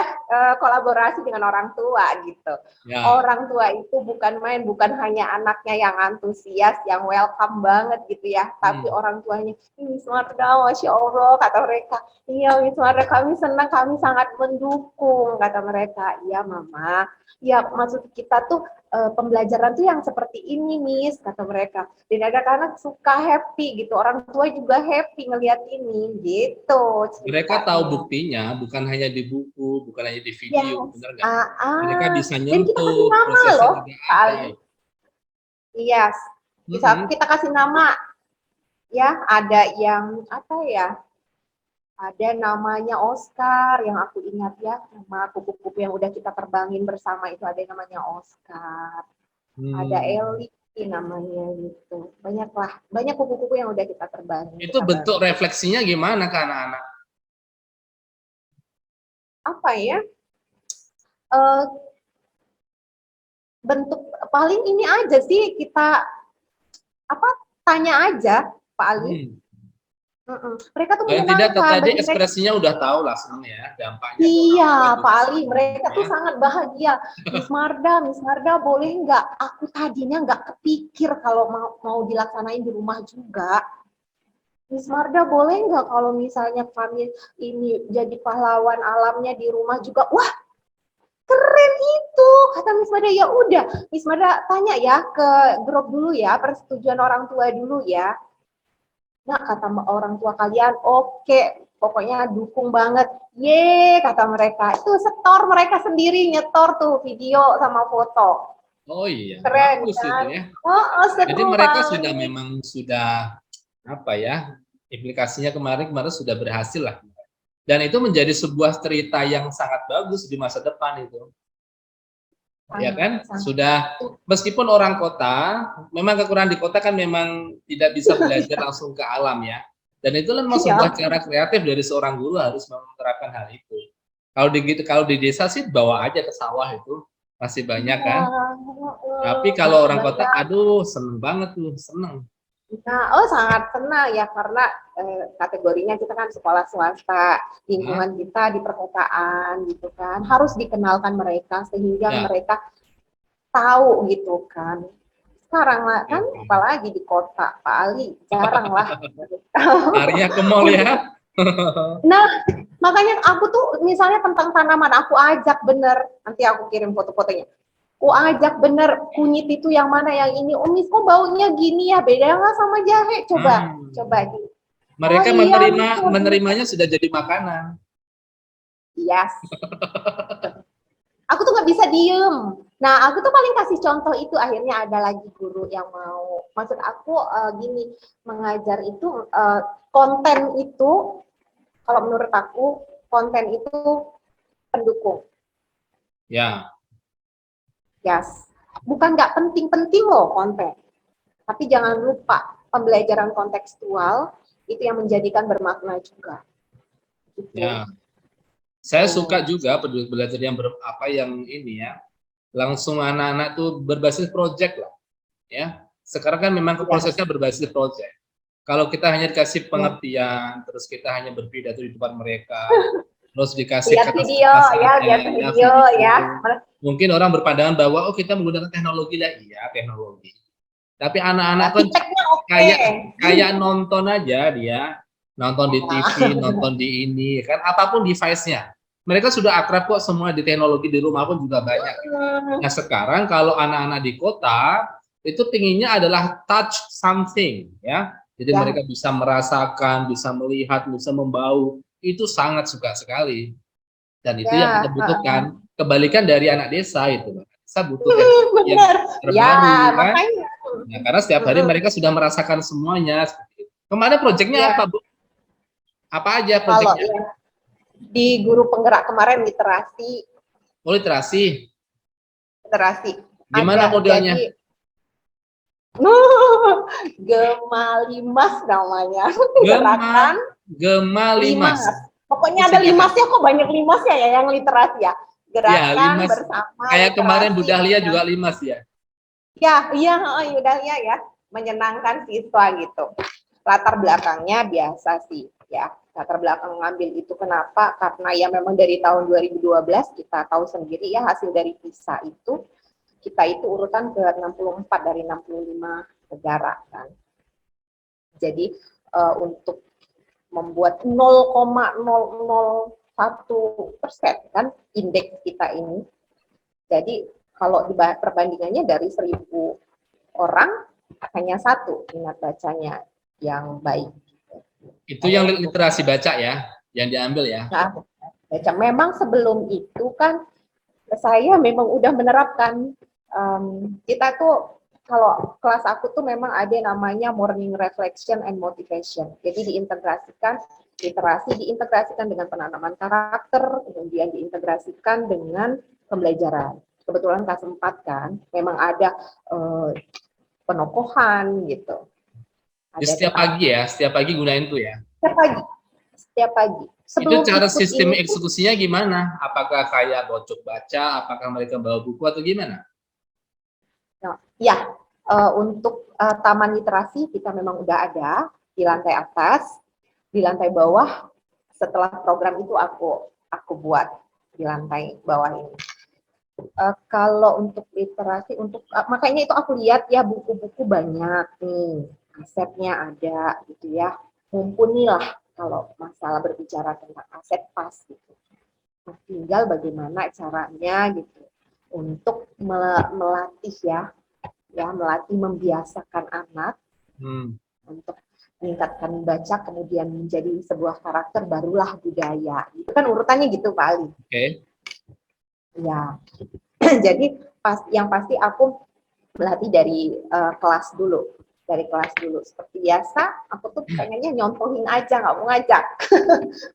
[SPEAKER 2] kolaborasi dengan orang tua gitu.
[SPEAKER 1] Ya.
[SPEAKER 2] Orang tua itu bukan main, bukan hanya anaknya yang antusias, yang welcome banget gitu ya, tapi orang tuanya, Miss Marda, masya Allah, kata mereka, iya Miss Marda, kami senang, kami sangat mendukung, kata mereka. Iya mama, ya maksud kita tuh pembelajaran tuh yang seperti ini, Miss, kata mereka. Dan ada anak suka happy gitu, orang tua juga happy ngelihat ini, gitu
[SPEAKER 1] Mereka tahu
[SPEAKER 2] ceritanya.
[SPEAKER 1] buktinya, bukan hanya di buku, bukan hanya di video,
[SPEAKER 2] Yes,
[SPEAKER 1] benar nggak? Mereka bisa
[SPEAKER 2] dan kita kasih
[SPEAKER 1] nyentuh,
[SPEAKER 2] nama
[SPEAKER 1] prosesnya
[SPEAKER 2] loh,
[SPEAKER 1] juga
[SPEAKER 2] Pak
[SPEAKER 1] ada.
[SPEAKER 2] Ali. Yes, bisa
[SPEAKER 1] Mm-mm.
[SPEAKER 2] kita kasih nama ya. Ada yang apa ya? Ada namanya Oscar yang aku ingat ya, nama kupu-kupu yang udah kita terbangin bersama itu ada yang namanya Oscar. Ada
[SPEAKER 1] Hmm.
[SPEAKER 2] Eli namanya gitu. Banyaklah, banyak kupu-kupu yang udah kita terbangin,
[SPEAKER 1] Itu
[SPEAKER 2] kita
[SPEAKER 1] bentuk
[SPEAKER 2] bantu.
[SPEAKER 1] refleksinya gimana ke anak-anak?
[SPEAKER 2] Apa ya? Uh, Bentuk paling ini aja sih, kita apa, tanya aja Pak Ali.
[SPEAKER 1] Hmm.
[SPEAKER 2] Mereka tuh
[SPEAKER 1] Paling tidak
[SPEAKER 2] menyenangkan
[SPEAKER 1] tadi
[SPEAKER 2] bagi mereka.
[SPEAKER 1] ekspresinya udah tahu lah senang ya, dampaknya ke orang tua
[SPEAKER 2] Iya, Pak
[SPEAKER 1] juga
[SPEAKER 2] Ali,
[SPEAKER 1] senang
[SPEAKER 2] mereka tuh
[SPEAKER 1] ya.
[SPEAKER 2] sangat bahagia. Miss Marda boleh nggak? Aku tadinya nggak kepikir kalau mau dilaksanain di rumah juga. Miss Marda boleh nggak kalau misalnya kami ini jadi pahlawan alamnya di rumah juga? Wah, keren itu, kata Miss Marda. Ya udah, Miss Marda tanya ya ke grup dulu ya, persetujuan orang tua dulu ya. Nah, kata orang tua kalian, oke, pokoknya dukung banget. Ye, kata mereka. Itu setor mereka sendiri, nyetor tuh video sama foto.
[SPEAKER 1] Oh iya,
[SPEAKER 2] Keren
[SPEAKER 1] bagus itu
[SPEAKER 2] kan?
[SPEAKER 1] ya.
[SPEAKER 2] Oh,
[SPEAKER 1] Jadi
[SPEAKER 2] seru
[SPEAKER 1] mereka
[SPEAKER 2] banget.
[SPEAKER 1] sudah memang sudah apa ya, implikasinya kemarin-kemarin sudah berhasil lah. Dan itu menjadi sebuah cerita yang sangat bagus di masa depan itu. Ya
[SPEAKER 2] Sangat,
[SPEAKER 1] kan?
[SPEAKER 2] sangat.
[SPEAKER 1] Sudah, meskipun orang kota, memang kekurangan di kota kan memang tidak bisa belajar langsung ke alam ya. Dan itu memang
[SPEAKER 2] Iya.
[SPEAKER 1] sebuah cara kreatif dari seorang guru harus menerapkan hal itu. Kalau di desa sih bawa aja ke sawah itu masih banyak
[SPEAKER 2] Iya.
[SPEAKER 1] kan. Tapi kalau orang kota,
[SPEAKER 2] Banyak.
[SPEAKER 1] aduh seneng banget tuh, seneng.
[SPEAKER 2] Nah, sangat senang ya karena kategorinya kita kan sekolah swasta,
[SPEAKER 1] Hah?
[SPEAKER 2] lingkungan kita di perkotaan gitu kan, harus dikenalkan mereka sehingga
[SPEAKER 1] Ya,
[SPEAKER 2] mereka tahu gitu kan. Sekarang lah
[SPEAKER 1] oke,
[SPEAKER 2] kan,
[SPEAKER 1] oke.
[SPEAKER 2] apalagi di kota, Pak Ali, jarang lah.
[SPEAKER 1] Larinya ke mall ya.
[SPEAKER 2] Nah, makanya aku tuh misalnya tentang tanaman, aku ajak bener, nanti aku kirim foto-fotonya. Aku ajak bener, kunyit itu yang mana, yang ini. Umis kok baunya gini ya, beda nggak sama jahe? Coba, coba
[SPEAKER 1] Hmm.
[SPEAKER 2] di. Oh
[SPEAKER 1] Mereka
[SPEAKER 2] iya, bisa.
[SPEAKER 1] menerimanya sudah jadi makanan.
[SPEAKER 2] Yes. Aku tuh nggak bisa diem. Nah, aku tuh paling kasih contoh itu, akhirnya ada lagi guru yang mau. Maksud aku gini, mengajar itu konten itu, kalau menurut aku konten itu pendukung.
[SPEAKER 1] Ya,
[SPEAKER 2] Yes. Bukan nggak penting-penting loh konten, tapi jangan lupa pembelajaran kontekstual itu yang menjadikan bermakna juga. Gitu.
[SPEAKER 1] ya. Saya suka
[SPEAKER 2] Oh.
[SPEAKER 1] juga belajar yang apa yang ini ya. Langsung anak-anak tuh berbasis project lah, ya. Sekarang kan memang
[SPEAKER 2] Ya.
[SPEAKER 1] prosesnya berbasis project. Kalau kita hanya dikasih
[SPEAKER 2] Ya.
[SPEAKER 1] pengertian, terus kita hanya berpidato di depan mereka, terus dikasih
[SPEAKER 2] Lihat video ya, lihat video ya.
[SPEAKER 1] mungkin orang berpandangan bahwa oh kita menggunakan teknologi lah, iya teknologi. Tapi anak-anak
[SPEAKER 2] Ya,
[SPEAKER 1] kan
[SPEAKER 2] feedbacknya oke.
[SPEAKER 1] kayak nonton aja dia, nonton di TV, nonton di ini, kan apapun device-nya. Mereka sudah akrab kok semua di teknologi, di rumah pun juga banyak. Nah sekarang kalau anak-anak di kota itu pinginnya adalah touch something ya. Jadi
[SPEAKER 2] Ya.
[SPEAKER 1] mereka bisa merasakan, bisa melihat, bisa membau. Itu sangat suka sekali. Dan itu yang kita butuhkan. Kebalikan dari anak desa itu. Saya butuh teknologi yang terbaru
[SPEAKER 2] Ya,
[SPEAKER 1] kan.
[SPEAKER 2] makanya.
[SPEAKER 1] Nah, karena setiap hari mereka sudah merasakan semuanya. Kemarin proyeknya
[SPEAKER 2] Ya.
[SPEAKER 1] apa, Bu? Apa aja
[SPEAKER 2] Kalau
[SPEAKER 1] proyeknya?
[SPEAKER 2] ya, di guru penggerak kemarin literasi.
[SPEAKER 1] Oh, literasi.
[SPEAKER 2] Literasi.
[SPEAKER 1] Gimana
[SPEAKER 2] Ada,
[SPEAKER 1] modelnya?
[SPEAKER 2] jadi Gemalimas namanya. Gerakan
[SPEAKER 1] Gemalimas.
[SPEAKER 2] Pokoknya ada limasnya, kok banyak limasnya ya yang literasi ya.
[SPEAKER 1] Ya,
[SPEAKER 2] Gerakan
[SPEAKER 1] limas.
[SPEAKER 2] bersama
[SPEAKER 1] Kayak kemarin Bu Dahlia
[SPEAKER 2] dengan,
[SPEAKER 1] juga limas ya.
[SPEAKER 2] Ya, iya, Dahlia ya, menyenangkan siswa gitu. Latar belakangnya biasa sih ya. Latar belakang ngambil itu kenapa? Karena ya memang dari tahun 2012 kita tahu sendiri ya hasil dari PISA itu kita itu urutan ke 64 dari 65 negara kan. Jadi untuk membuat 0,001% kan indeks kita ini. Jadi kalau perbandingannya dari 1.000 orang hanya 1 minat bacanya yang baik.
[SPEAKER 1] Itu yang literasi baca ya, yang diambil ya.
[SPEAKER 2] Nah, baca. Memang sebelum itu kan saya memang udah menerapkan kita tuh kalau kelas aku tuh memang ada namanya morning reflection and motivation. Jadi diintegrasikan literasi, diintegrasikan dengan penanaman karakter, kemudian diintegrasikan dengan pembelajaran. Kebetulan kelas 4 kan, memang ada penokohan gitu.
[SPEAKER 1] Ada setiap pagi ya, setiap pagi gunain tuh ya.
[SPEAKER 2] Setiap pagi.
[SPEAKER 1] Sebelum itu cara sistem eksekusinya gimana? Apakah kayak bocok baca, apakah mereka bawa buku atau gimana?
[SPEAKER 2] Nah, ya, untuk taman literasi kita memang udah ada di lantai atas, di lantai bawah. Setelah program itu aku buat di lantai bawah ini. Kalau untuk literasi, makanya itu aku lihat ya buku-buku banyak nih, asetnya ada gitu ya, mumpuni lah kalau masalah berbicara tentang aset pas gitu. Nah, tinggal bagaimana caranya gitu untuk melatih melatih membiasakan anak untuk meningkatkan baca, kemudian menjadi sebuah karakter, barulah budaya. Itu kan urutannya gitu Pak Ali.
[SPEAKER 1] Oke.
[SPEAKER 2] Ya, jadi yang pasti aku melatih dari kelas dulu. Dari kelas dulu. Seperti biasa, aku tuh pengennya nyontohin aja, nggak mau ngajak.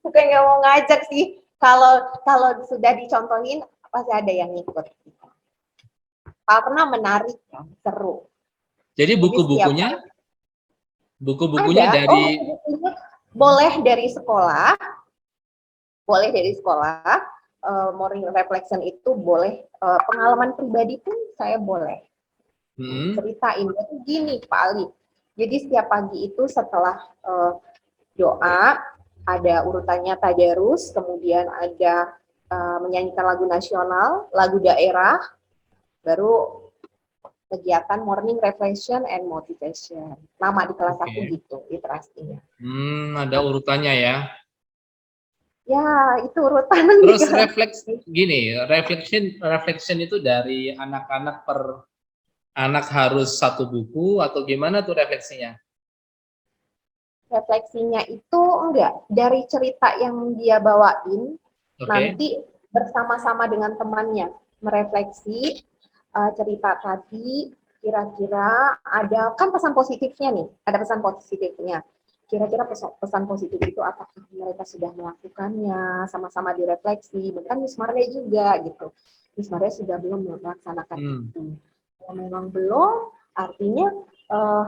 [SPEAKER 2] Bukan nggak mau ngajak sih. Kalau sudah dicontohin, pasti ada yang ikut. Karena menarik kan, seru.
[SPEAKER 1] Jadi buku-bukunya? Buku-bukunya
[SPEAKER 2] ada.
[SPEAKER 1] dari...
[SPEAKER 2] bukunya boleh dari sekolah. Boleh dari sekolah. Morning reflection itu boleh. Pengalaman pribadi pun saya boleh. Ceritain itu gini Pak Ali. Jadi setiap pagi itu setelah doa ada urutannya tadarus, kemudian ada menyanyikan lagu nasional, lagu daerah, baru kegiatan morning reflection and motivation. Nama di kelas aku gitu literasinya.
[SPEAKER 1] Ada urutannya ya.
[SPEAKER 2] Ya, itu urutan.
[SPEAKER 1] Terus reflection itu dari anak-anak per anak harus satu buku atau gimana tuh refleksinya?
[SPEAKER 2] Refleksinya itu enggak, dari cerita yang dia bawain, nanti bersama-sama dengan temannya merefleksi cerita tadi, kira-kira ada kan pesan positifnya nih, ada pesan positifnya. Kira-kira pesan positif itu apakah mereka sudah melakukannya, sama-sama direfleksi, bahkan Miss Maria juga gitu. Miss Maria sudah belum melaksanakan itu. Kalau memang belum, artinya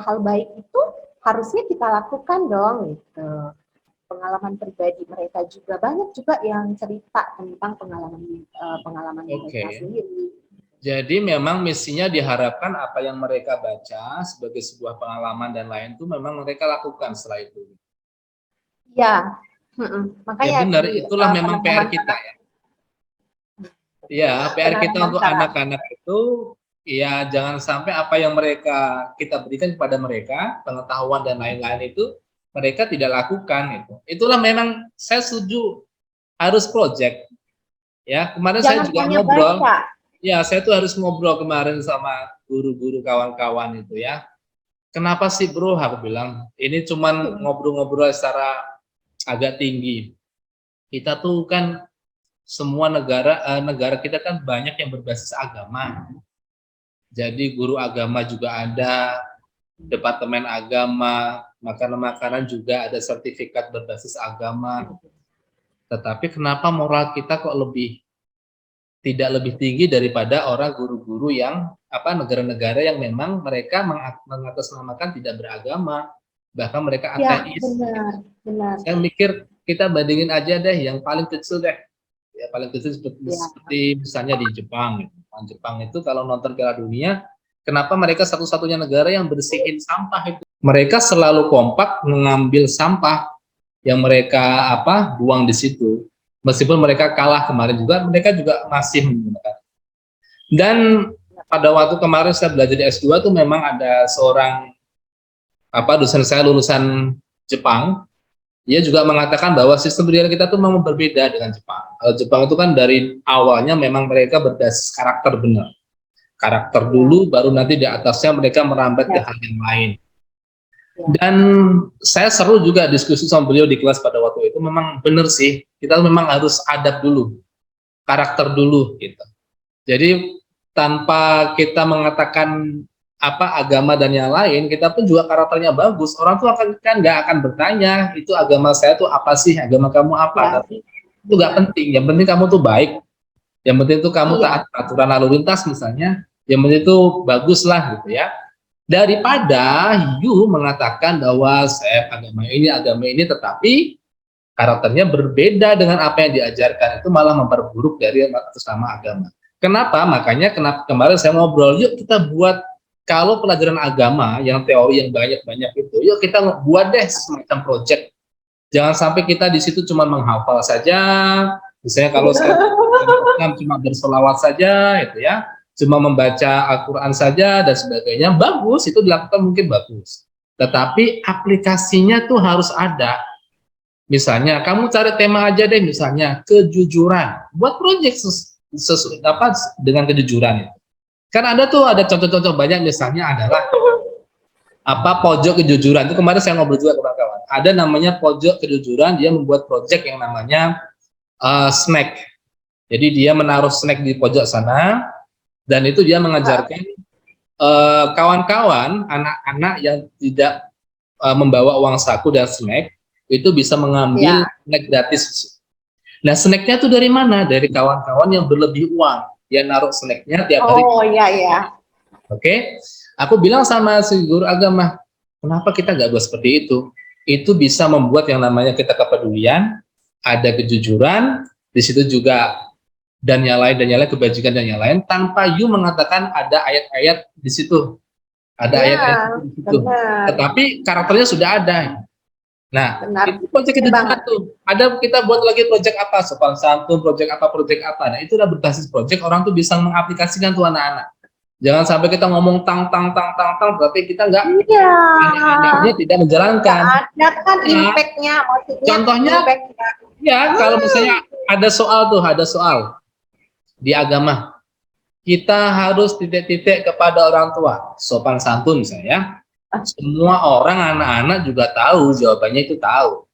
[SPEAKER 2] hal baik itu harusnya kita lakukan dong gitu. Pengalaman pribadi mereka juga banyak juga yang cerita tentang pengalaman mereka sendiri.
[SPEAKER 1] Jadi memang misinya diharapkan apa yang mereka baca sebagai sebuah pengalaman dan lain itu memang mereka lakukan setelah itu.
[SPEAKER 2] Ya,
[SPEAKER 1] Ya
[SPEAKER 2] makanya
[SPEAKER 1] benar,
[SPEAKER 2] di
[SPEAKER 1] itulah memang PR
[SPEAKER 2] penanaman
[SPEAKER 1] kita ya. Ya, PR kita
[SPEAKER 2] penanaman
[SPEAKER 1] untuk
[SPEAKER 2] karakter.
[SPEAKER 1] anak-anak itu ya jangan sampai apa yang kita berikan kepada mereka, pengetahuan dan lain-lain itu mereka tidak lakukan itu. Itulah memang saya setuju harus project. Ya, kemarin saya
[SPEAKER 2] Jangan
[SPEAKER 1] juga
[SPEAKER 2] hanya
[SPEAKER 1] ngobrol.
[SPEAKER 2] baca.
[SPEAKER 1] Ya, saya tuh harus ngobrol kemarin sama guru-guru kawan-kawan itu ya. Kenapa sih bro? Aku bilang ini cuman ngobrol-ngobrol secara agak tinggi. Kita tuh kan semua negara kita kan banyak yang berbasis agama. Jadi guru agama juga ada, departemen agama, makanan-makanan juga ada sertifikat berbasis agama. Tetapi kenapa moral kita kok tidak lebih tinggi daripada orang guru-guru yang negara-negara yang memang mereka mengatasnamakan tidak beragama, bahkan mereka
[SPEAKER 2] Ya,
[SPEAKER 1] ateis.
[SPEAKER 2] benar.
[SPEAKER 1] Saya mikir kita bandingin aja deh yang paling kecil deh. Ya paling kecil seperti misalnya di Jepang. Jepang itu kalau nonton Piala Dunia, kenapa mereka satu-satunya negara yang bersihin sampah itu? Mereka selalu kompak mengambil sampah yang mereka buang di situ. Meskipun mereka kalah kemarin juga, mereka juga masih menggunakan. Dan pada waktu kemarin saya belajar di S2 tuh memang ada seorang dosen saya lulusan Jepang. Dia juga mengatakan bahwa sistem pendidikan kita tuh memang berbeda dengan Jepang. Kalau Jepang itu kan dari awalnya memang mereka berbasis karakter benar. Karakter dulu, baru nanti di atasnya mereka merambat ke hal yang lain. Dan saya seru juga diskusi sama beliau di kelas pada waktu itu. Memang benar sih, kita memang harus adab dulu, karakter dulu gitu. Jadi tanpa kita mengatakan agama dan yang lain, kita pun juga karakternya bagus. Orang tuh kan nggak akan bertanya itu agama saya tuh apa sih, agama kamu apa? Tapi itu nggak penting. Yang penting kamu tuh baik. Yang penting tuh kamu taat aturan lalu lintas misalnya. Yang penting tuh bagus lah gitu ya. Daripada you mengatakan bahwa saya agama ini, tetapi karakternya berbeda dengan apa yang diajarkan, itu malah memperburuk dari sesama agama. Kenapa? Makanya kemarin saya ngobrol, yuk kita buat kalau pelajaran agama yang teori yang banyak-banyak itu, yuk kita buat deh semacam project. Jangan sampai kita di situ cuma menghafal saja. Misalnya kalau saya cuma bersolawat saja, itu ya, cuma membaca Al-Quran saja dan sebagainya, bagus, itu dilakukan mungkin bagus. Tetapi aplikasinya tuh harus ada. Misalnya, kamu cari tema aja deh, misalnya kejujuran. Buat proyek dengan kejujuran itu. Kan ada contoh-contoh banyak, misalnya adalah pojok kejujuran. Itu kemarin saya ngobrol juga kawan-kawan. Ada namanya pojok kejujuran, dia membuat proyek yang namanya snack. Jadi dia menaruh snack di pojok sana, dan itu dia mengajarkan kawan-kawan, anak-anak yang tidak membawa uang saku dan snack, itu bisa mengambil snack gratis. Nah, snacknya itu dari mana? Dari kawan-kawan yang berlebih uang. Dia naruh snacknya tiap hari.
[SPEAKER 2] Oh iya.
[SPEAKER 1] Oke, aku bilang sama si guru agama, kenapa kita nggak buat seperti itu? Itu bisa membuat yang namanya kita kepedulian, ada kejujuran, di situ juga dan yang lain, kebajikan dan yang lain, tanpa you mengatakan ada ayat-ayat di situ. Ada ayat-ayat di situ. Tetapi karakternya sudah ada. Nah, itu proyek kejujuran tuh. Ada kita buat lagi proyek apa, sopan santun, proyek apa. Nah, itu udah berbasis proyek, orang tuh bisa mengaplikasikan tuh anak-anak. Jangan sampai kita ngomong tang, berarti kita nggak, anak-anaknya tidak menjalankan.
[SPEAKER 2] Ada kan impact-nya, maksudnya.
[SPEAKER 1] Contohnya, ya kalau misalnya ada soal di agama, kita harus titik-titik kepada orang tua, sopan santun misalnya. Semua orang, anak-anak juga tahu, jawabannya itu tahu.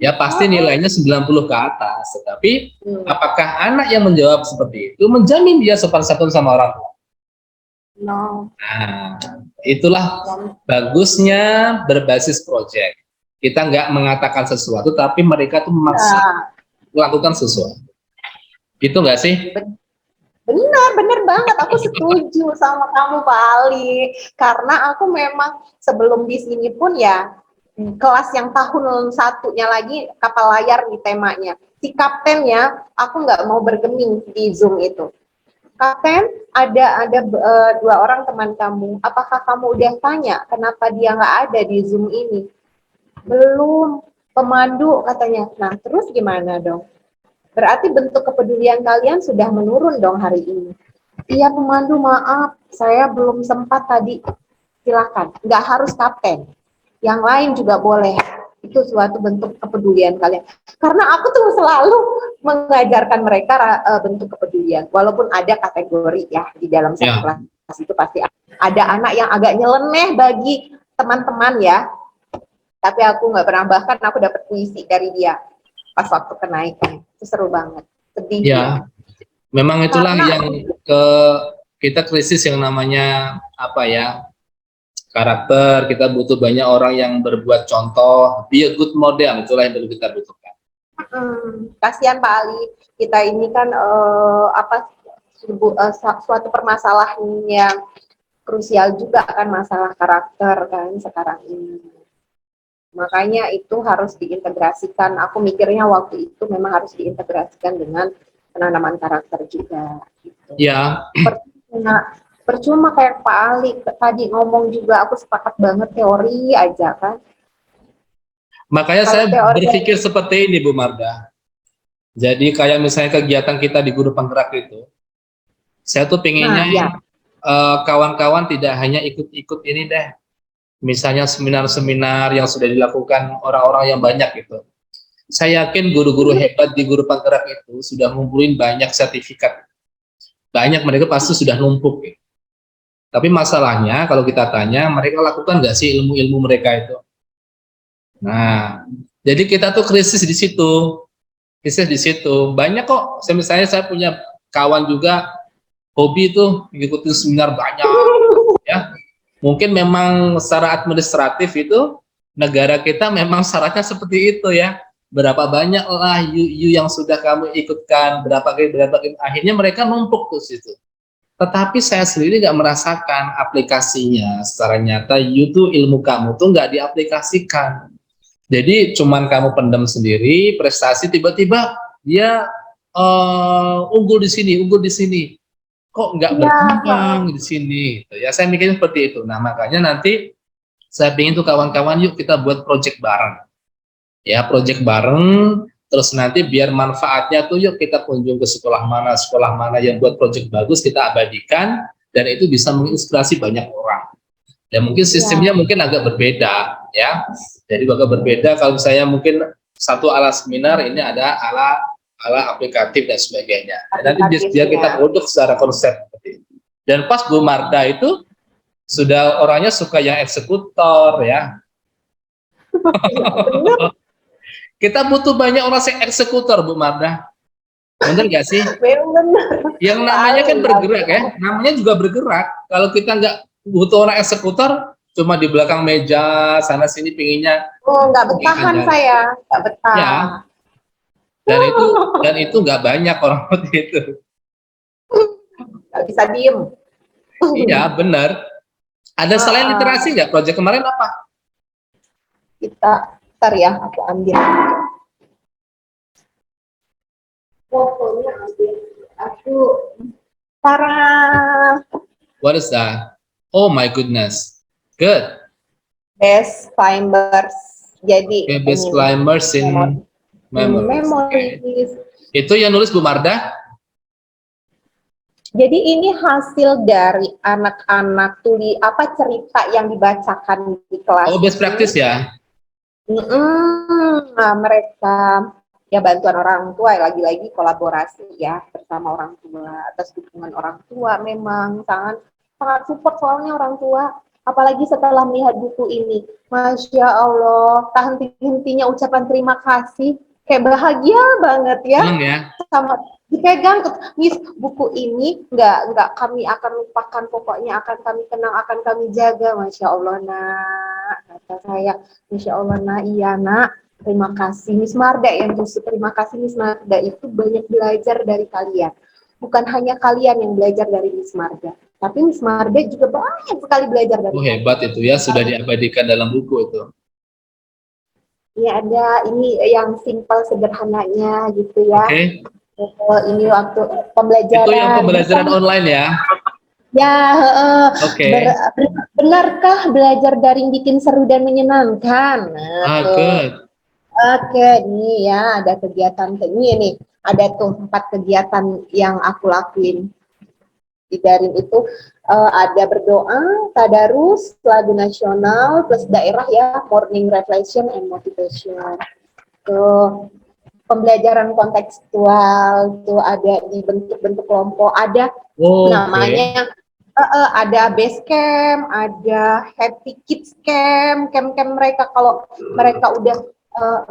[SPEAKER 1] Ya pasti nilainya 90 ke atas. Tetapi apakah anak yang menjawab seperti itu menjamin dia sopan santun sama orang tua?
[SPEAKER 2] No.
[SPEAKER 1] Nah, itulah bagusnya berbasis project. Kita nggak mengatakan sesuatu, tapi mereka tuh memaksa melakukan sesuatu. Gitu nggak sih?
[SPEAKER 2] Benar banget, aku setuju sama kamu Pak Ali, karena aku memang sebelum di sini pun ya kelas yang tahun satunya lagi kapal layar di temanya, si kaptennya aku nggak mau bergeming di Zoom itu, Kapten, dua orang teman kamu. Apakah kamu udah tanya kenapa dia nggak ada di Zoom ini? Belum. Pemandu katanya. Nah, terus gimana dong? Berarti bentuk kepedulian kalian sudah menurun dong hari ini. Iya pemandu, maaf, saya belum sempat tadi. Silakan, nggak harus kapten. Yang lain juga boleh. Itu suatu bentuk kepedulian kalian. Karena aku tuh selalu mengajarkan mereka bentuk kepedulian. Walaupun ada kategori ya di dalam satu kelas itu pasti ada anak yang agak nyeleneh bagi teman-teman ya. Tapi aku nggak pernah, bahkan aku dapat puisi dari dia pas waktu kenaikan. Itu seru banget. Sedih ya.
[SPEAKER 1] Memang itulah yang kita krisis yang namanya apa ya, karakter. Kita butuh banyak orang yang berbuat contoh, be a good model, itulah yang perlu kita butuhkan.
[SPEAKER 2] Kasihan Pak Ali, kita ini kan suatu permasalahan yang krusial juga kan, masalah karakter kan sekarang ini. Makanya itu harus diintegrasikan. Aku mikirnya waktu itu memang harus diintegrasikan dengan penanaman karakter juga. Gitu.
[SPEAKER 1] Ya.
[SPEAKER 2] Percuma kayak Pak Ali tadi ngomong juga, aku sepakat banget teori aja kan.
[SPEAKER 1] Makanya saya berpikir seperti ini Bu Marda. Jadi kayak misalnya kegiatan kita di Guru Penggerak itu, saya tuh pengennya kawan-kawan tidak hanya ikut-ikut ini deh. Misalnya seminar-seminar yang sudah dilakukan orang-orang yang banyak gitu. Saya yakin guru-guru hebat di Guru Penggerak itu sudah ngumpulin banyak sertifikat. Banyak, mereka pasti sudah numpuk gitu. Tapi masalahnya kalau kita tanya, mereka lakukan nggak sih ilmu-ilmu mereka itu? Nah, jadi kita tuh krisis di situ. Krisis di situ. Banyak kok, misalnya saya punya kawan juga, hobi tuh, mengikuti seminar banyak. Ya, mungkin memang secara administratif itu, negara kita memang syaratnya seperti itu ya. Berapa banyak lah yang sudah kamu ikutkan, berapa kali, akhirnya mereka numpuk tuh situ. Tetapi saya sendiri nggak merasakan aplikasinya secara nyata. Itu ilmu kamu tuh nggak diaplikasikan. Jadi cuman kamu pendam sendiri, prestasi tiba-tiba dia unggul di sini, kok nggak berkembang di sini. Ya saya mikirnya seperti itu. Nah makanya nanti saya ingin tuh kawan-kawan yuk kita buat project bareng. Ya project bareng. Terus nanti biar manfaatnya tuh yuk kita kunjung ke sekolah mana yang buat proyek bagus, kita abadikan, dan itu bisa menginspirasi banyak orang. Dan mungkin sistemnya mungkin agak berbeda ya. Jadi agak berbeda, kalau saya mungkin satu ala seminar ini ada ala aplikatif dan sebagainya. Dan nanti biar kita produk secara konsep seperti itu. Dan pas Bu Marda itu sudah orangnya suka yang eksekutor ya. Kita butuh banyak orang yang eksekutor, Bu Marda. Benar nggak sih?
[SPEAKER 2] Benar.
[SPEAKER 1] Yang namanya kan bergerak ya, namanya juga bergerak. Kalau kita nggak butuh orang eksekutor, cuma di belakang meja, sana sini pinginnya.
[SPEAKER 2] Oh, nggak betahan saya, nggak betah.
[SPEAKER 1] Ya. Dan itu nggak banyak orang seperti itu.
[SPEAKER 2] Nggak bisa diem.
[SPEAKER 1] Iya, benar. Ada selain literasi nggak? Proyek kemarin apa?
[SPEAKER 2] Ntar ya, aku ambil. Fotonya ambil. Aku Sarah.
[SPEAKER 1] What is that? Oh my goodness. Good.
[SPEAKER 2] Best climbers. Jadi
[SPEAKER 1] best climbers in memories. Itu yang nulis Bu Marda?
[SPEAKER 2] Jadi ini hasil dari anak-anak cerita yang dibacakan di kelas.
[SPEAKER 1] Oh, best practice ya?
[SPEAKER 2] Nah, mereka ya bantuan orang tua, lagi-lagi kolaborasi ya bersama orang tua, atas dukungan orang tua. Memang sangat support soalnya orang tua, apalagi setelah melihat buku ini, Masya Allah, tak henti-hentinya ucapan terima kasih, kayak bahagia banget ya. Sama dipegang, Miss, buku ini nggak kami akan lupakan, pokoknya akan kami kenang, akan kami jaga. Masya Allah nak, kata saya, Masya Allah nak, iya nak, terima kasih Miss Marda yang justru terima kasih Miss Marda itu banyak belajar dari kalian. Bukan hanya kalian yang belajar dari Miss Marda, tapi Miss Marda juga banyak sekali belajar dari kalian.
[SPEAKER 1] Hebat itu ya, sudah diabadikan dalam buku itu.
[SPEAKER 2] Ini ada ini yang simpel sederhananya gitu ya. Ini waktu
[SPEAKER 1] Itu yang
[SPEAKER 2] pembelajaran
[SPEAKER 1] pembelajaran
[SPEAKER 2] bersama.
[SPEAKER 1] online ya?
[SPEAKER 2] Ya,
[SPEAKER 1] Oke.
[SPEAKER 2] benarkah belajar daring bikin seru dan menyenangkan? Nah,
[SPEAKER 1] Ah,
[SPEAKER 2] tuh.
[SPEAKER 1] good.
[SPEAKER 2] Oke, nih ya ada kegiatan ini nih. Ada tuh 4 kegiatan yang aku lakuin di daring itu. Ada berdoa, tadarus, lagu nasional, plus daerah ya, morning reflection and motivation. Tuh, pembelajaran kontekstual tuh ada di bentuk-bentuk kelompok, ada
[SPEAKER 1] Oke.
[SPEAKER 2] namanya ada base camp, ada happy kids camp, camp-camp mereka kalau mereka udah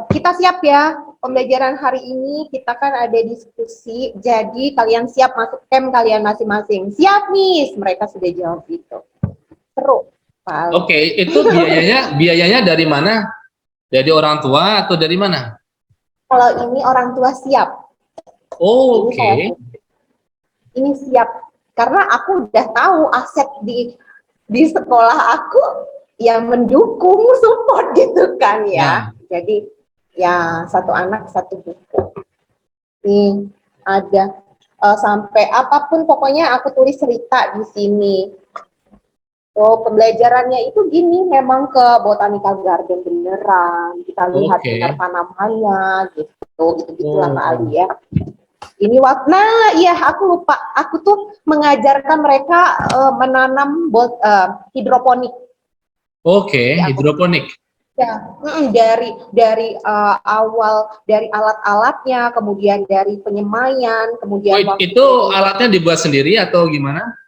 [SPEAKER 2] kita siap ya pembelajaran hari ini kita kan ada diskusi, jadi kalian siap masuk camp kalian masing-masing. Siap Miss, mereka sudah jawab gitu. Seru. Paling.
[SPEAKER 1] Oke, itu biayanya dari mana? Dari orang tua atau dari mana?
[SPEAKER 2] Kalau ini orang tua siap, ini saya
[SPEAKER 1] Oke.
[SPEAKER 2] ini siap karena aku udah tahu aset di sekolah aku yang mendukung support gitu kan ya.
[SPEAKER 1] Ya.
[SPEAKER 2] Jadi ya satu anak satu buku. Nih ada sampai apapun pokoknya aku tulis cerita di sini. Oh, pembelajarannya itu gini, memang ke botanical garden beneran, kita lihat benar
[SPEAKER 1] Oke.
[SPEAKER 2] tanamannya gitu, gitu-gitulah Pak
[SPEAKER 1] Oh.
[SPEAKER 2] Ali ya. Ini nah iya aku lupa, aku tuh mengajarkan mereka menanam hidroponik.
[SPEAKER 1] Oke,
[SPEAKER 2] Jadi aku
[SPEAKER 1] hidroponik.
[SPEAKER 2] ya dari awal dari alat-alatnya, kemudian dari penyemaian,
[SPEAKER 1] Oh,
[SPEAKER 2] kemudian waktu
[SPEAKER 1] itu
[SPEAKER 2] ini
[SPEAKER 1] alatnya dibuat sendiri atau gimana?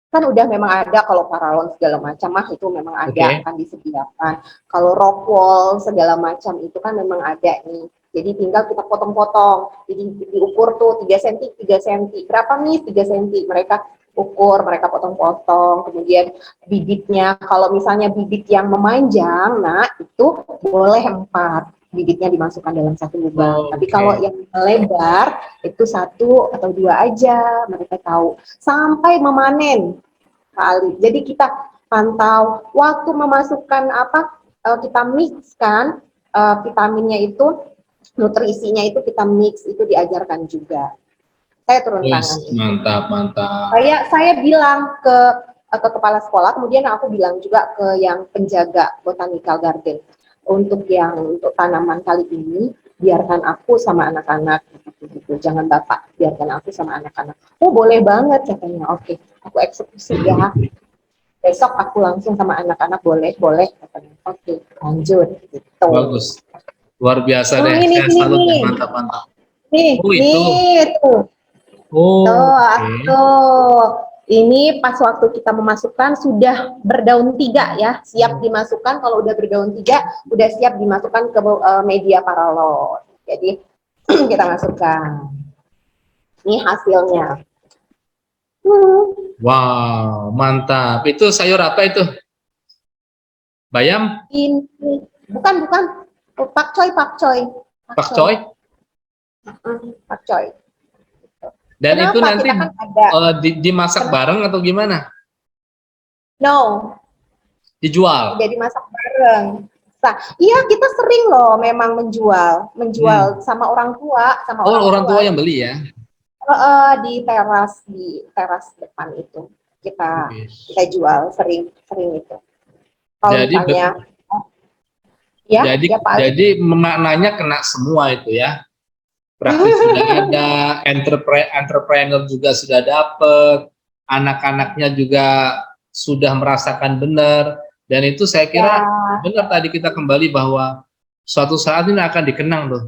[SPEAKER 2] kan udah memang ada kalau paralon segala macam mah itu memang ada
[SPEAKER 1] Oke.
[SPEAKER 2] kan disediakan. Kalau rock wall segala macam itu kan memang ada nih. Jadi tinggal kita potong-potong. Jadi diukur tuh 3 cm, 3 cm. Berapa nih 3 cm? Mereka ukur, mereka potong-potong. Kemudian bibitnya, kalau misalnya bibit yang memanjang, nah itu boleh 4 bibitnya dimasukkan dalam satu lubang. Tapi kalau
[SPEAKER 1] Oke.
[SPEAKER 2] yang lebar itu 1 atau 2 aja, mereka tahu. Sampai memanen kali. Jadi kita pantau waktu memasukkan apa kita mix kan vitaminnya itu nutrisinya itu kita mix itu diajarkan juga. Saya turun
[SPEAKER 1] Wis,
[SPEAKER 2] tangan itu.
[SPEAKER 1] mantap, mantap.
[SPEAKER 2] Saya bilang ke kepala sekolah, kemudian aku bilang juga ke yang penjaga botanical garden untuk tanaman kali ini biarkan aku sama anak-anak gitu. Jangan bapak, biarkan aku sama anak-anak. Oh boleh banget katanya. Oke, aku eksekusi ya. Besok aku langsung sama anak-anak boleh boleh katanya. Oke, lanjut gitu.
[SPEAKER 1] Bagus. Luar biasa deh.
[SPEAKER 2] Ini
[SPEAKER 1] Saya
[SPEAKER 2] sini
[SPEAKER 1] salut deh.
[SPEAKER 2] nih.
[SPEAKER 1] Mantap, mantap.
[SPEAKER 2] Nih,
[SPEAKER 1] Oh, itu.
[SPEAKER 2] nih tuh. Tuh,
[SPEAKER 1] Oke.
[SPEAKER 2] tuh. Ini pas waktu kita memasukkan sudah berdaun 3 ya, siap dimasukkan. Kalau udah berdaun 3, udah siap dimasukkan ke media paralon. Jadi kita masukkan. Ini hasilnya. Hmm,
[SPEAKER 1] Wow, mantap. Itu sayur apa itu? Bayam?
[SPEAKER 2] ini bukan pakcoy, pakcoy, pakcoy,
[SPEAKER 1] Pakcoy?
[SPEAKER 2] pakcoy.
[SPEAKER 1] Dan itu
[SPEAKER 2] Kenapa?
[SPEAKER 1] nanti
[SPEAKER 2] Kita kan ada.
[SPEAKER 1] dimasak bareng atau gimana?
[SPEAKER 2] No,
[SPEAKER 1] Dijual?
[SPEAKER 2] jadi masak bareng. Nah, iya kita sering loh memang menjual
[SPEAKER 1] Hmm.
[SPEAKER 2] sama
[SPEAKER 1] Oh,
[SPEAKER 2] orang
[SPEAKER 1] orang
[SPEAKER 2] tua
[SPEAKER 1] tua yang beli ya?
[SPEAKER 2] di teras depan itu kita
[SPEAKER 1] Yes.
[SPEAKER 2] kita jual sering sering itu. Kalau
[SPEAKER 1] Jadi
[SPEAKER 2] misalnya ya
[SPEAKER 1] jadi
[SPEAKER 2] ya Pak Ali.
[SPEAKER 1] jadi maknanya kena semua itu ya. Praktis sudah ada, entrepreneur juga sudah dapet, anak-anaknya juga sudah merasakan benar, dan itu saya kira
[SPEAKER 2] Ya,
[SPEAKER 1] benar tadi kita kembali bahwa suatu saat ini akan dikenang loh.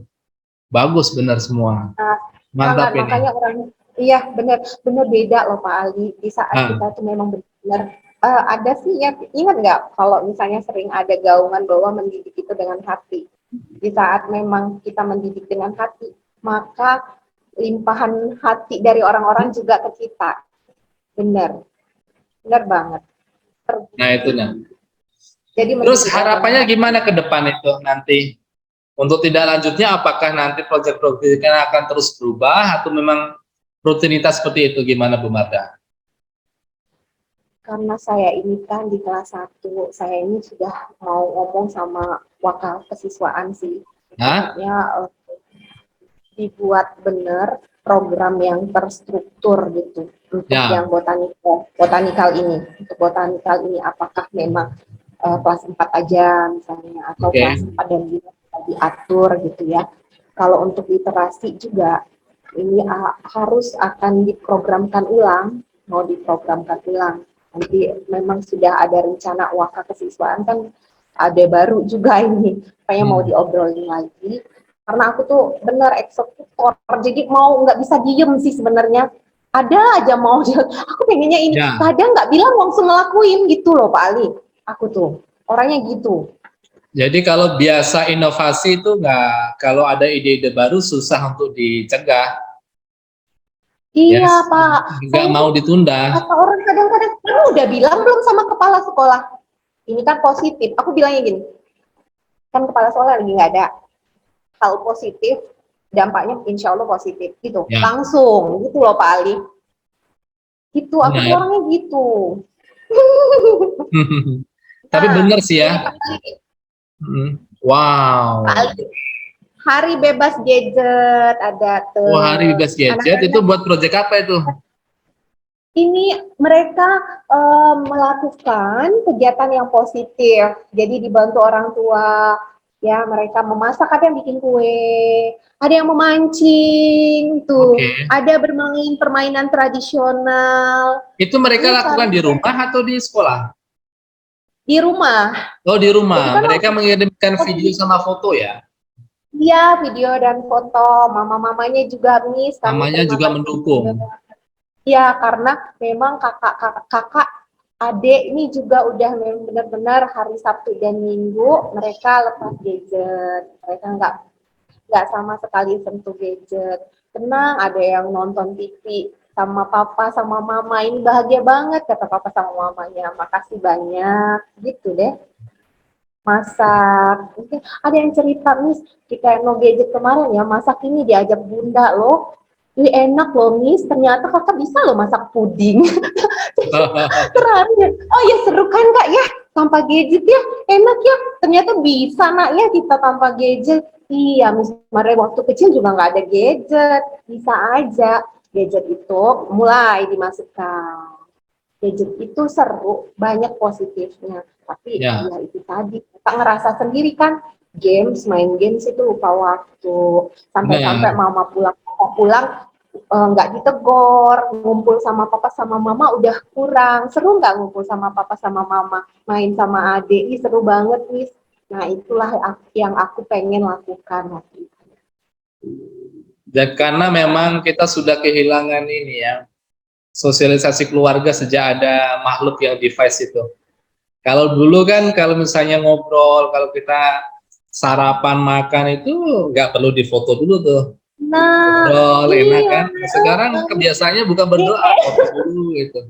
[SPEAKER 1] Bagus benar semua.
[SPEAKER 2] nah,
[SPEAKER 1] Mantap
[SPEAKER 2] sangat
[SPEAKER 1] ini.
[SPEAKER 2] makanya orang iya benar benar beda loh Pak Ali di saat
[SPEAKER 1] Ah,
[SPEAKER 2] kita tuh memang benar ada sih ya ingat nggak kalau misalnya sering ada gaungan bahwa mendidik itu dengan hati di saat memang kita mendidik dengan hati maka limpahan hati dari orang-orang juga ke kita benar benar banget
[SPEAKER 1] nah itu nah.
[SPEAKER 2] jadi
[SPEAKER 1] Terus
[SPEAKER 2] mendidiknya dengan
[SPEAKER 1] harapannya
[SPEAKER 2] hati.
[SPEAKER 1] gimana ke depan itu nanti? Untuk tidak lanjutnya apakah nanti proyek-proyeknya akan terus berubah atau memang rutinitas seperti itu gimana Bu Marda?
[SPEAKER 2] Karena saya ini kan di kelas 1, saya ini sudah mau ngomong sama wakil kesiswaan sih.
[SPEAKER 1] Hah?
[SPEAKER 2] Maksudnya dibuat benar program yang terstruktur gitu untuk yang botanikal ini. Untuk botanikal ini apakah memang kelas 4 aja misalnya atau kelas 4 dan 5 diatur gitu ya. Kalau untuk literasi juga ini harus akan diprogramkan ulang, mau diprogramkan ulang. Nanti memang sudah ada rencana waka kesiswaan kan ada baru juga ini, kayak mau diobrolin lagi. Karena aku tuh benar eksekutor, jadi mau nggak bisa diem sih sebenarnya. Ada aja mau, aku pengennya ini, kadang nggak bilang langsung ngelakuin gitu loh Pak Ali. Aku tuh orangnya gitu.
[SPEAKER 1] Jadi kalau biasa inovasi itu nggak, kalau ada ide-ide baru susah untuk dicegah.
[SPEAKER 2] Iya ya, Pak.
[SPEAKER 1] Nggak mau ditunda.
[SPEAKER 2] Kata orang kadang-kadang, kamu udah bilang belum sama kepala sekolah? Ini kan positif. Aku bilangnya gini, kan kepala sekolah lagi nggak ada. Hal positif, dampaknya insya Allah positif gitu. Ya. Langsung gitu loh Pak Ali. Gitu, aku tuh orangnya gitu.
[SPEAKER 1] Tapi bener sih ya. Wow.
[SPEAKER 2] Pak Ali, hari bebas gadget ada tuh.
[SPEAKER 1] Oh, hari bebas gadget itu buat proyek apa itu?
[SPEAKER 2] Ini mereka melakukan kegiatan yang positif. Jadi dibantu orang tua, ya mereka memasak, ada yang bikin kue, ada yang memancing tuh, ada bermain permainan tradisional.
[SPEAKER 1] Itu mereka lakukan di rumah atau di sekolah?
[SPEAKER 2] Di rumah.
[SPEAKER 1] Oh, di rumah. Mereka mengirimkan video sama foto ya?
[SPEAKER 2] Iya, video dan foto. Mama-mamanya juga nih.
[SPEAKER 1] Mamanya juga mendukung.
[SPEAKER 2] Ya, karena memang kakak adik ini juga udah benar-benar hari Sabtu dan Minggu mereka lepas gadget. Mereka nggak sama sekali sentuh gadget. Tenang, ada yang nonton TV sama papa sama mama, ini bahagia banget kata papa sama mamanya. Makasih banyak, gitu deh. Masak, ada yang cerita Miss, kita no gadget kemarin ya, masak ini diajak bunda loh. Ini enak loh Miss, ternyata kakak bisa loh masak puding. Keren ya. Oh ya seru kan kak ya, tanpa gadget ya, enak ya. Ternyata bisa nak ya kita tanpa gadget. Iya Miss, kemarin waktu kecil juga nggak ada gadget, bisa aja. Gadget itu mulai dimasukkan. Gadget itu seru, banyak positifnya. Tapi ya itu tadi, kita ngerasa sendiri kan, main games itu lupa waktu. Sampai-sampai mama pulang nggak ditegor, ngumpul sama papa sama mama udah kurang. Seru nggak ngumpul sama papa sama mama, main sama adik, ini seru banget nih. Nah itulah yang aku pengen lakukan waktu itu.
[SPEAKER 1] Dan karena memang kita sudah kehilangan ini ya, sosialisasi keluarga sejak ada makhluk yang device itu. Kalau dulu kan kalau misalnya ngobrol, kalau kita sarapan makan itu nggak perlu difoto dulu tuh.
[SPEAKER 2] Nah,
[SPEAKER 1] ngobrol enak kan. Sekarang kebiasaannya bukan berdoa, foto dulu gitu.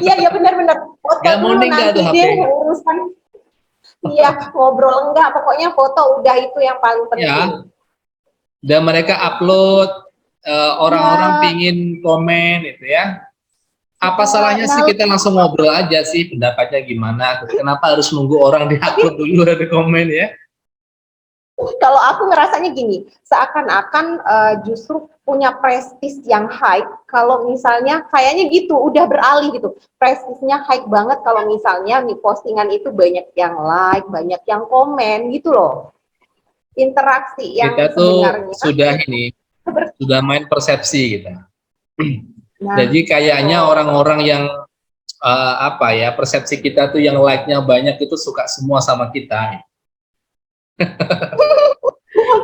[SPEAKER 2] Iya benar-benar. Foto dulu nanti deh urusan. Iya, ngobrol enggak, pokoknya foto udah itu yang paling penting. Ya.
[SPEAKER 1] Dan mereka upload, orang-orang pingin komen itu ya. Apa salahnya sih kita langsung ngobrol aja sih pendapatnya gimana? Kenapa harus nunggu orang di-upload dulu ada komen ya?
[SPEAKER 2] Kalau aku ngerasanya gini, seakan-akan justru punya prestis yang high. Kalau misalnya kayaknya gitu, udah beralih gitu. Prestisnya high banget kalau misalnya nih postingan itu banyak yang like, banyak yang komen gitu loh. Interaksi yang
[SPEAKER 1] kita tuh sudah ini, sudah main persepsi kita. Nah, jadi kayaknya orang-orang yang apa ya, persepsi kita tuh yang like-nya banyak itu suka semua sama kita.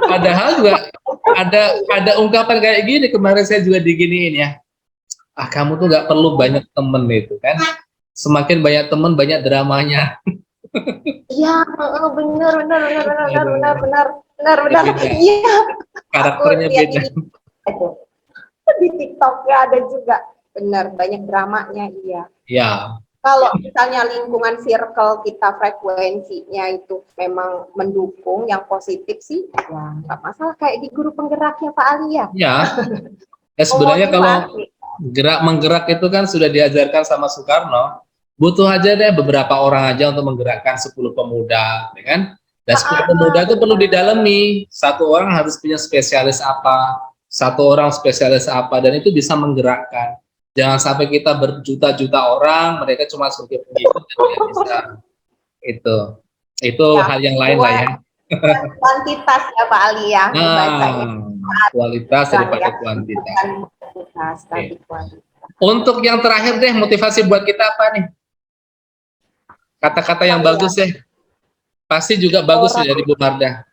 [SPEAKER 1] Padahal juga ada ungkapan kayak gini, kemarin saya juga diginiin ya, kamu tuh nggak perlu banyak temen itu kan, semakin banyak temen banyak dramanya.
[SPEAKER 2] Iya benar iya,
[SPEAKER 1] karakternya beda.
[SPEAKER 2] Di TikTok ya ada juga, benar banyak dramanya.
[SPEAKER 1] Iya.
[SPEAKER 2] Kalau misalnya lingkungan circle kita frekuensinya itu memang mendukung yang positif sih, ya nggak masalah, kayak di guru penggeraknya Pak Ali ya.
[SPEAKER 1] Iya. Sebenarnya kalau menggerak itu kan sudah diajarkan sama Soekarno, butuh aja deh beberapa orang aja untuk menggerakkan 10 pemuda, ya kan? Dan sekolah pemuda itu perlu didalami. Satu orang harus punya spesialis apa, satu orang spesialis apa, dan itu bisa menggerakkan. Jangan sampai kita berjuta-juta orang, mereka cuma sebagai pengikut dan tidak bisa. Itu
[SPEAKER 2] Ya,
[SPEAKER 1] hal yang lain lah ya.
[SPEAKER 2] kuantitas ya Pak Ali ya, membacanya.
[SPEAKER 1] Kualitas daripada kuantitas. Tapi kuantitas. Untuk yang terakhir deh, motivasi buat kita apa nih? Kata-kata yang bagus deh. Pasti juga bagus ya dari Bu Marda.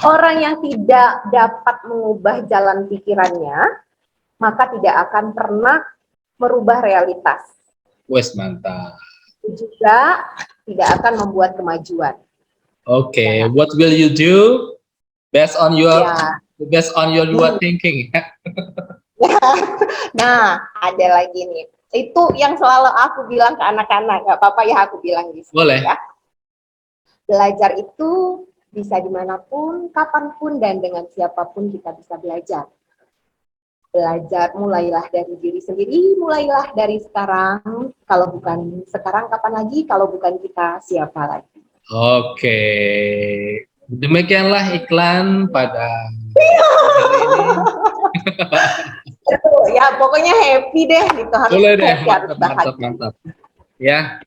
[SPEAKER 2] Orang yang tidak dapat mengubah jalan pikirannya, maka tidak akan pernah merubah realitas.
[SPEAKER 1] Wes mantap.
[SPEAKER 2] Juga tidak akan membuat kemajuan.
[SPEAKER 1] Oke, what will you do based on your thinking?
[SPEAKER 2] Nah, ada lagi nih. Itu yang selalu aku bilang ke anak-anak, nggak apa-apa ya aku bilang di sini.
[SPEAKER 1] Boleh.
[SPEAKER 2] Ya. Belajar itu bisa dimanapun, kapanpun, dan dengan siapapun kita bisa belajar. Belajar mulailah dari diri sendiri, mulailah dari sekarang. Kalau bukan sekarang, kapan lagi? Kalau bukan kita, siapa lagi?
[SPEAKER 1] Oke. Demikianlah iklan pada hari ini.
[SPEAKER 2] Ya, pokoknya happy deh gitu. Harus
[SPEAKER 1] boleh deh,
[SPEAKER 2] happy,
[SPEAKER 1] mantap. Ya.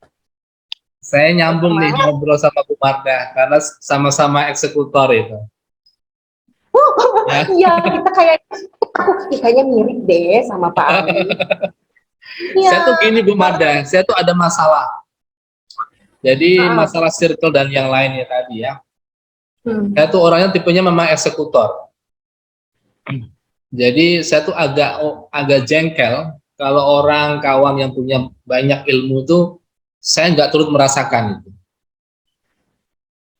[SPEAKER 1] Saya nyambung nih ngobrol sama Bu Marda karena sama-sama eksekutor itu.
[SPEAKER 2] Iya, kita kayaknya mirip deh sama Pak Ali.
[SPEAKER 1] Ya. Saya tuh gini Bu Marda, saya tuh ada masalah. Jadi masalah circle dan yang lainnya tadi ya. Saya tuh orangnya tipenya memang eksekutor. Jadi saya tuh agak jengkel kalau orang kawan yang punya banyak ilmu tuh saya nggak turut merasakan itu.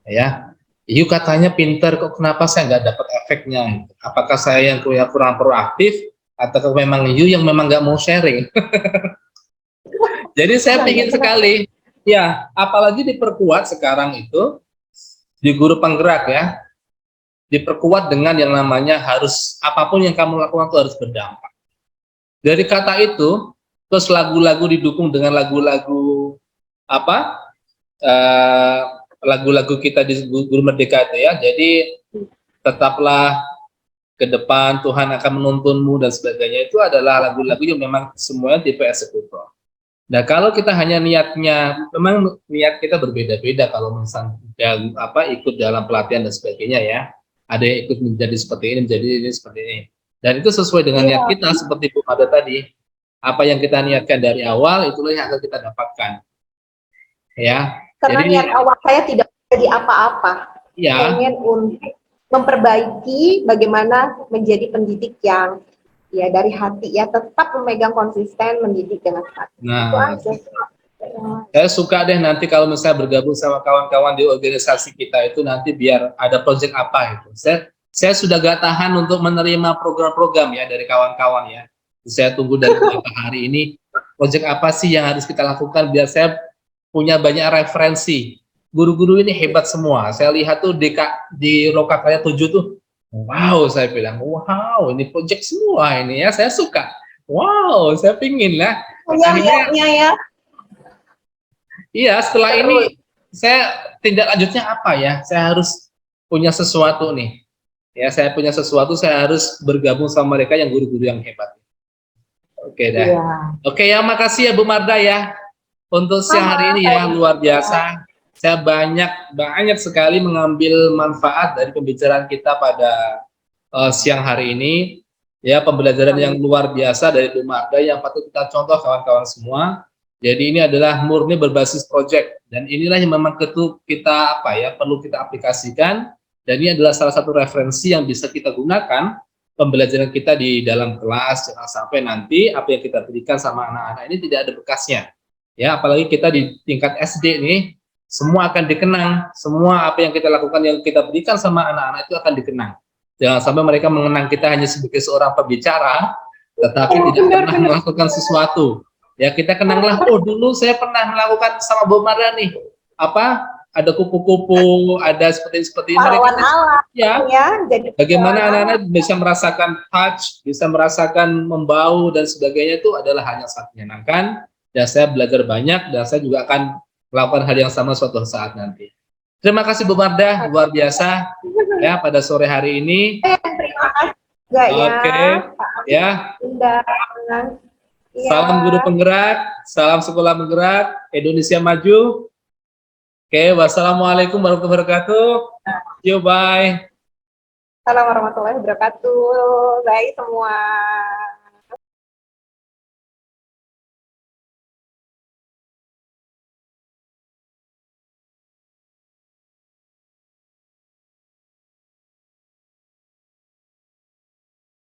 [SPEAKER 1] Ya, you katanya pinter, kok kenapa saya nggak dapat efeknya? Apakah saya yang kurang proaktif, atau memang you yang memang nggak mau sharing? Jadi saya ingin sekali, ya, apalagi diperkuat sekarang itu di guru penggerak ya, diperkuat dengan yang namanya harus apapun yang kamu lakukan itu harus berdampak. Dari kata itu, terus lagu-lagu didukung dengan lagu-lagu lagu-lagu kita di Guru Merdeka itu ya. Jadi tetaplah ke depan, Tuhan akan menuntunmu dan sebagainya, itu adalah lagu-lagu yang memang semuanya tipe eksekutor. Nah, kalau kita hanya niatnya, memang niat kita berbeda-beda kalau misalnya ikut dalam pelatihan dan sebagainya ya. Ada yang ikut menjadi seperti ini, menjadi ini seperti ini. Dan itu sesuai dengan niat kita, seperti Bu Mada tadi. Apa yang kita niatkan dari awal, itulah yang akan kita dapatkan. Ya.
[SPEAKER 2] Karena
[SPEAKER 1] jadi,
[SPEAKER 2] niat awal saya tidak jadi apa-apa.
[SPEAKER 1] Ya.
[SPEAKER 2] Ingin untuk memperbaiki bagaimana menjadi pendidik yang ya dari hati ya, tetap memegang konsisten mendidik dengan hati.
[SPEAKER 1] Nah, itu aja. Saya suka deh nanti kalau misalnya bergabung sama kawan-kawan di organisasi kita itu nanti biar ada proyek apa itu. Saya sudah gak tahan untuk menerima program-program ya dari kawan-kawan ya. Saya tunggu dari beberapa hari ini proyek apa sih yang harus kita lakukan biar saya punya banyak referensi. Guru-guru ini hebat semua. Saya lihat tuh di Lokakarya 7 tuh, wow, saya bilang, wow, ini proyek semua ini ya, saya suka. Wow, saya pingin lah. Iya, setelah ini saya tindak lanjutnya apa ya? Saya harus punya sesuatu nih. Ya, saya punya sesuatu, saya harus bergabung sama mereka yang guru-guru yang hebat. Oke dah. Ya. Oke ya, makasih ya Bu Marda ya. Untuk siang hari ini ya, luar biasa. Saya banyak sekali mengambil manfaat dari pembicaraan kita pada siang hari ini. Ya, pembelajaran yang luar biasa dari Bu Marda yang patut kita contoh kawan-kawan semua. Jadi ini adalah murni berbasis project dan inilah yang memang kita perlu kita aplikasikan, dan ini adalah salah satu referensi yang bisa kita gunakan pembelajaran kita di dalam kelas. Jangan sampai nanti apa yang kita berikan sama anak-anak ini tidak ada bekasnya. Ya, apalagi kita di tingkat SD nih, semua akan dikenang, semua apa yang kita lakukan yang kita berikan sama anak-anak itu akan dikenang. Jangan sampai mereka mengenang kita hanya sebagai seorang pembicara, tetapi tidak pernah melakukan sesuatu. Ya, kita kenanglah, oh dulu saya pernah melakukan sama Bu Marda nih, ada kupu-kupu, ada seperti mereka. Ya, jadi bagaimana anak-anak bisa merasakan touch, bisa merasakan membau dan sebagainya, itu adalah hal yang sangat menyenangkan. Dan saya belajar banyak, dan saya juga akan melakukan hal yang sama suatu saat nanti. Terima kasih Bu Marda, luar biasa ya pada sore hari ini.
[SPEAKER 2] Terima kasih juga
[SPEAKER 1] Oke, ya.
[SPEAKER 2] Indah. Ya.
[SPEAKER 1] Salam guru penggerak, salam sekolah penggerak, Indonesia maju. Oke, wassalamualaikum warahmatullahi wabarakatuh. Yo, bye.
[SPEAKER 2] Assalamualaikum warahmatullahi wabarakatuh. Baik semua.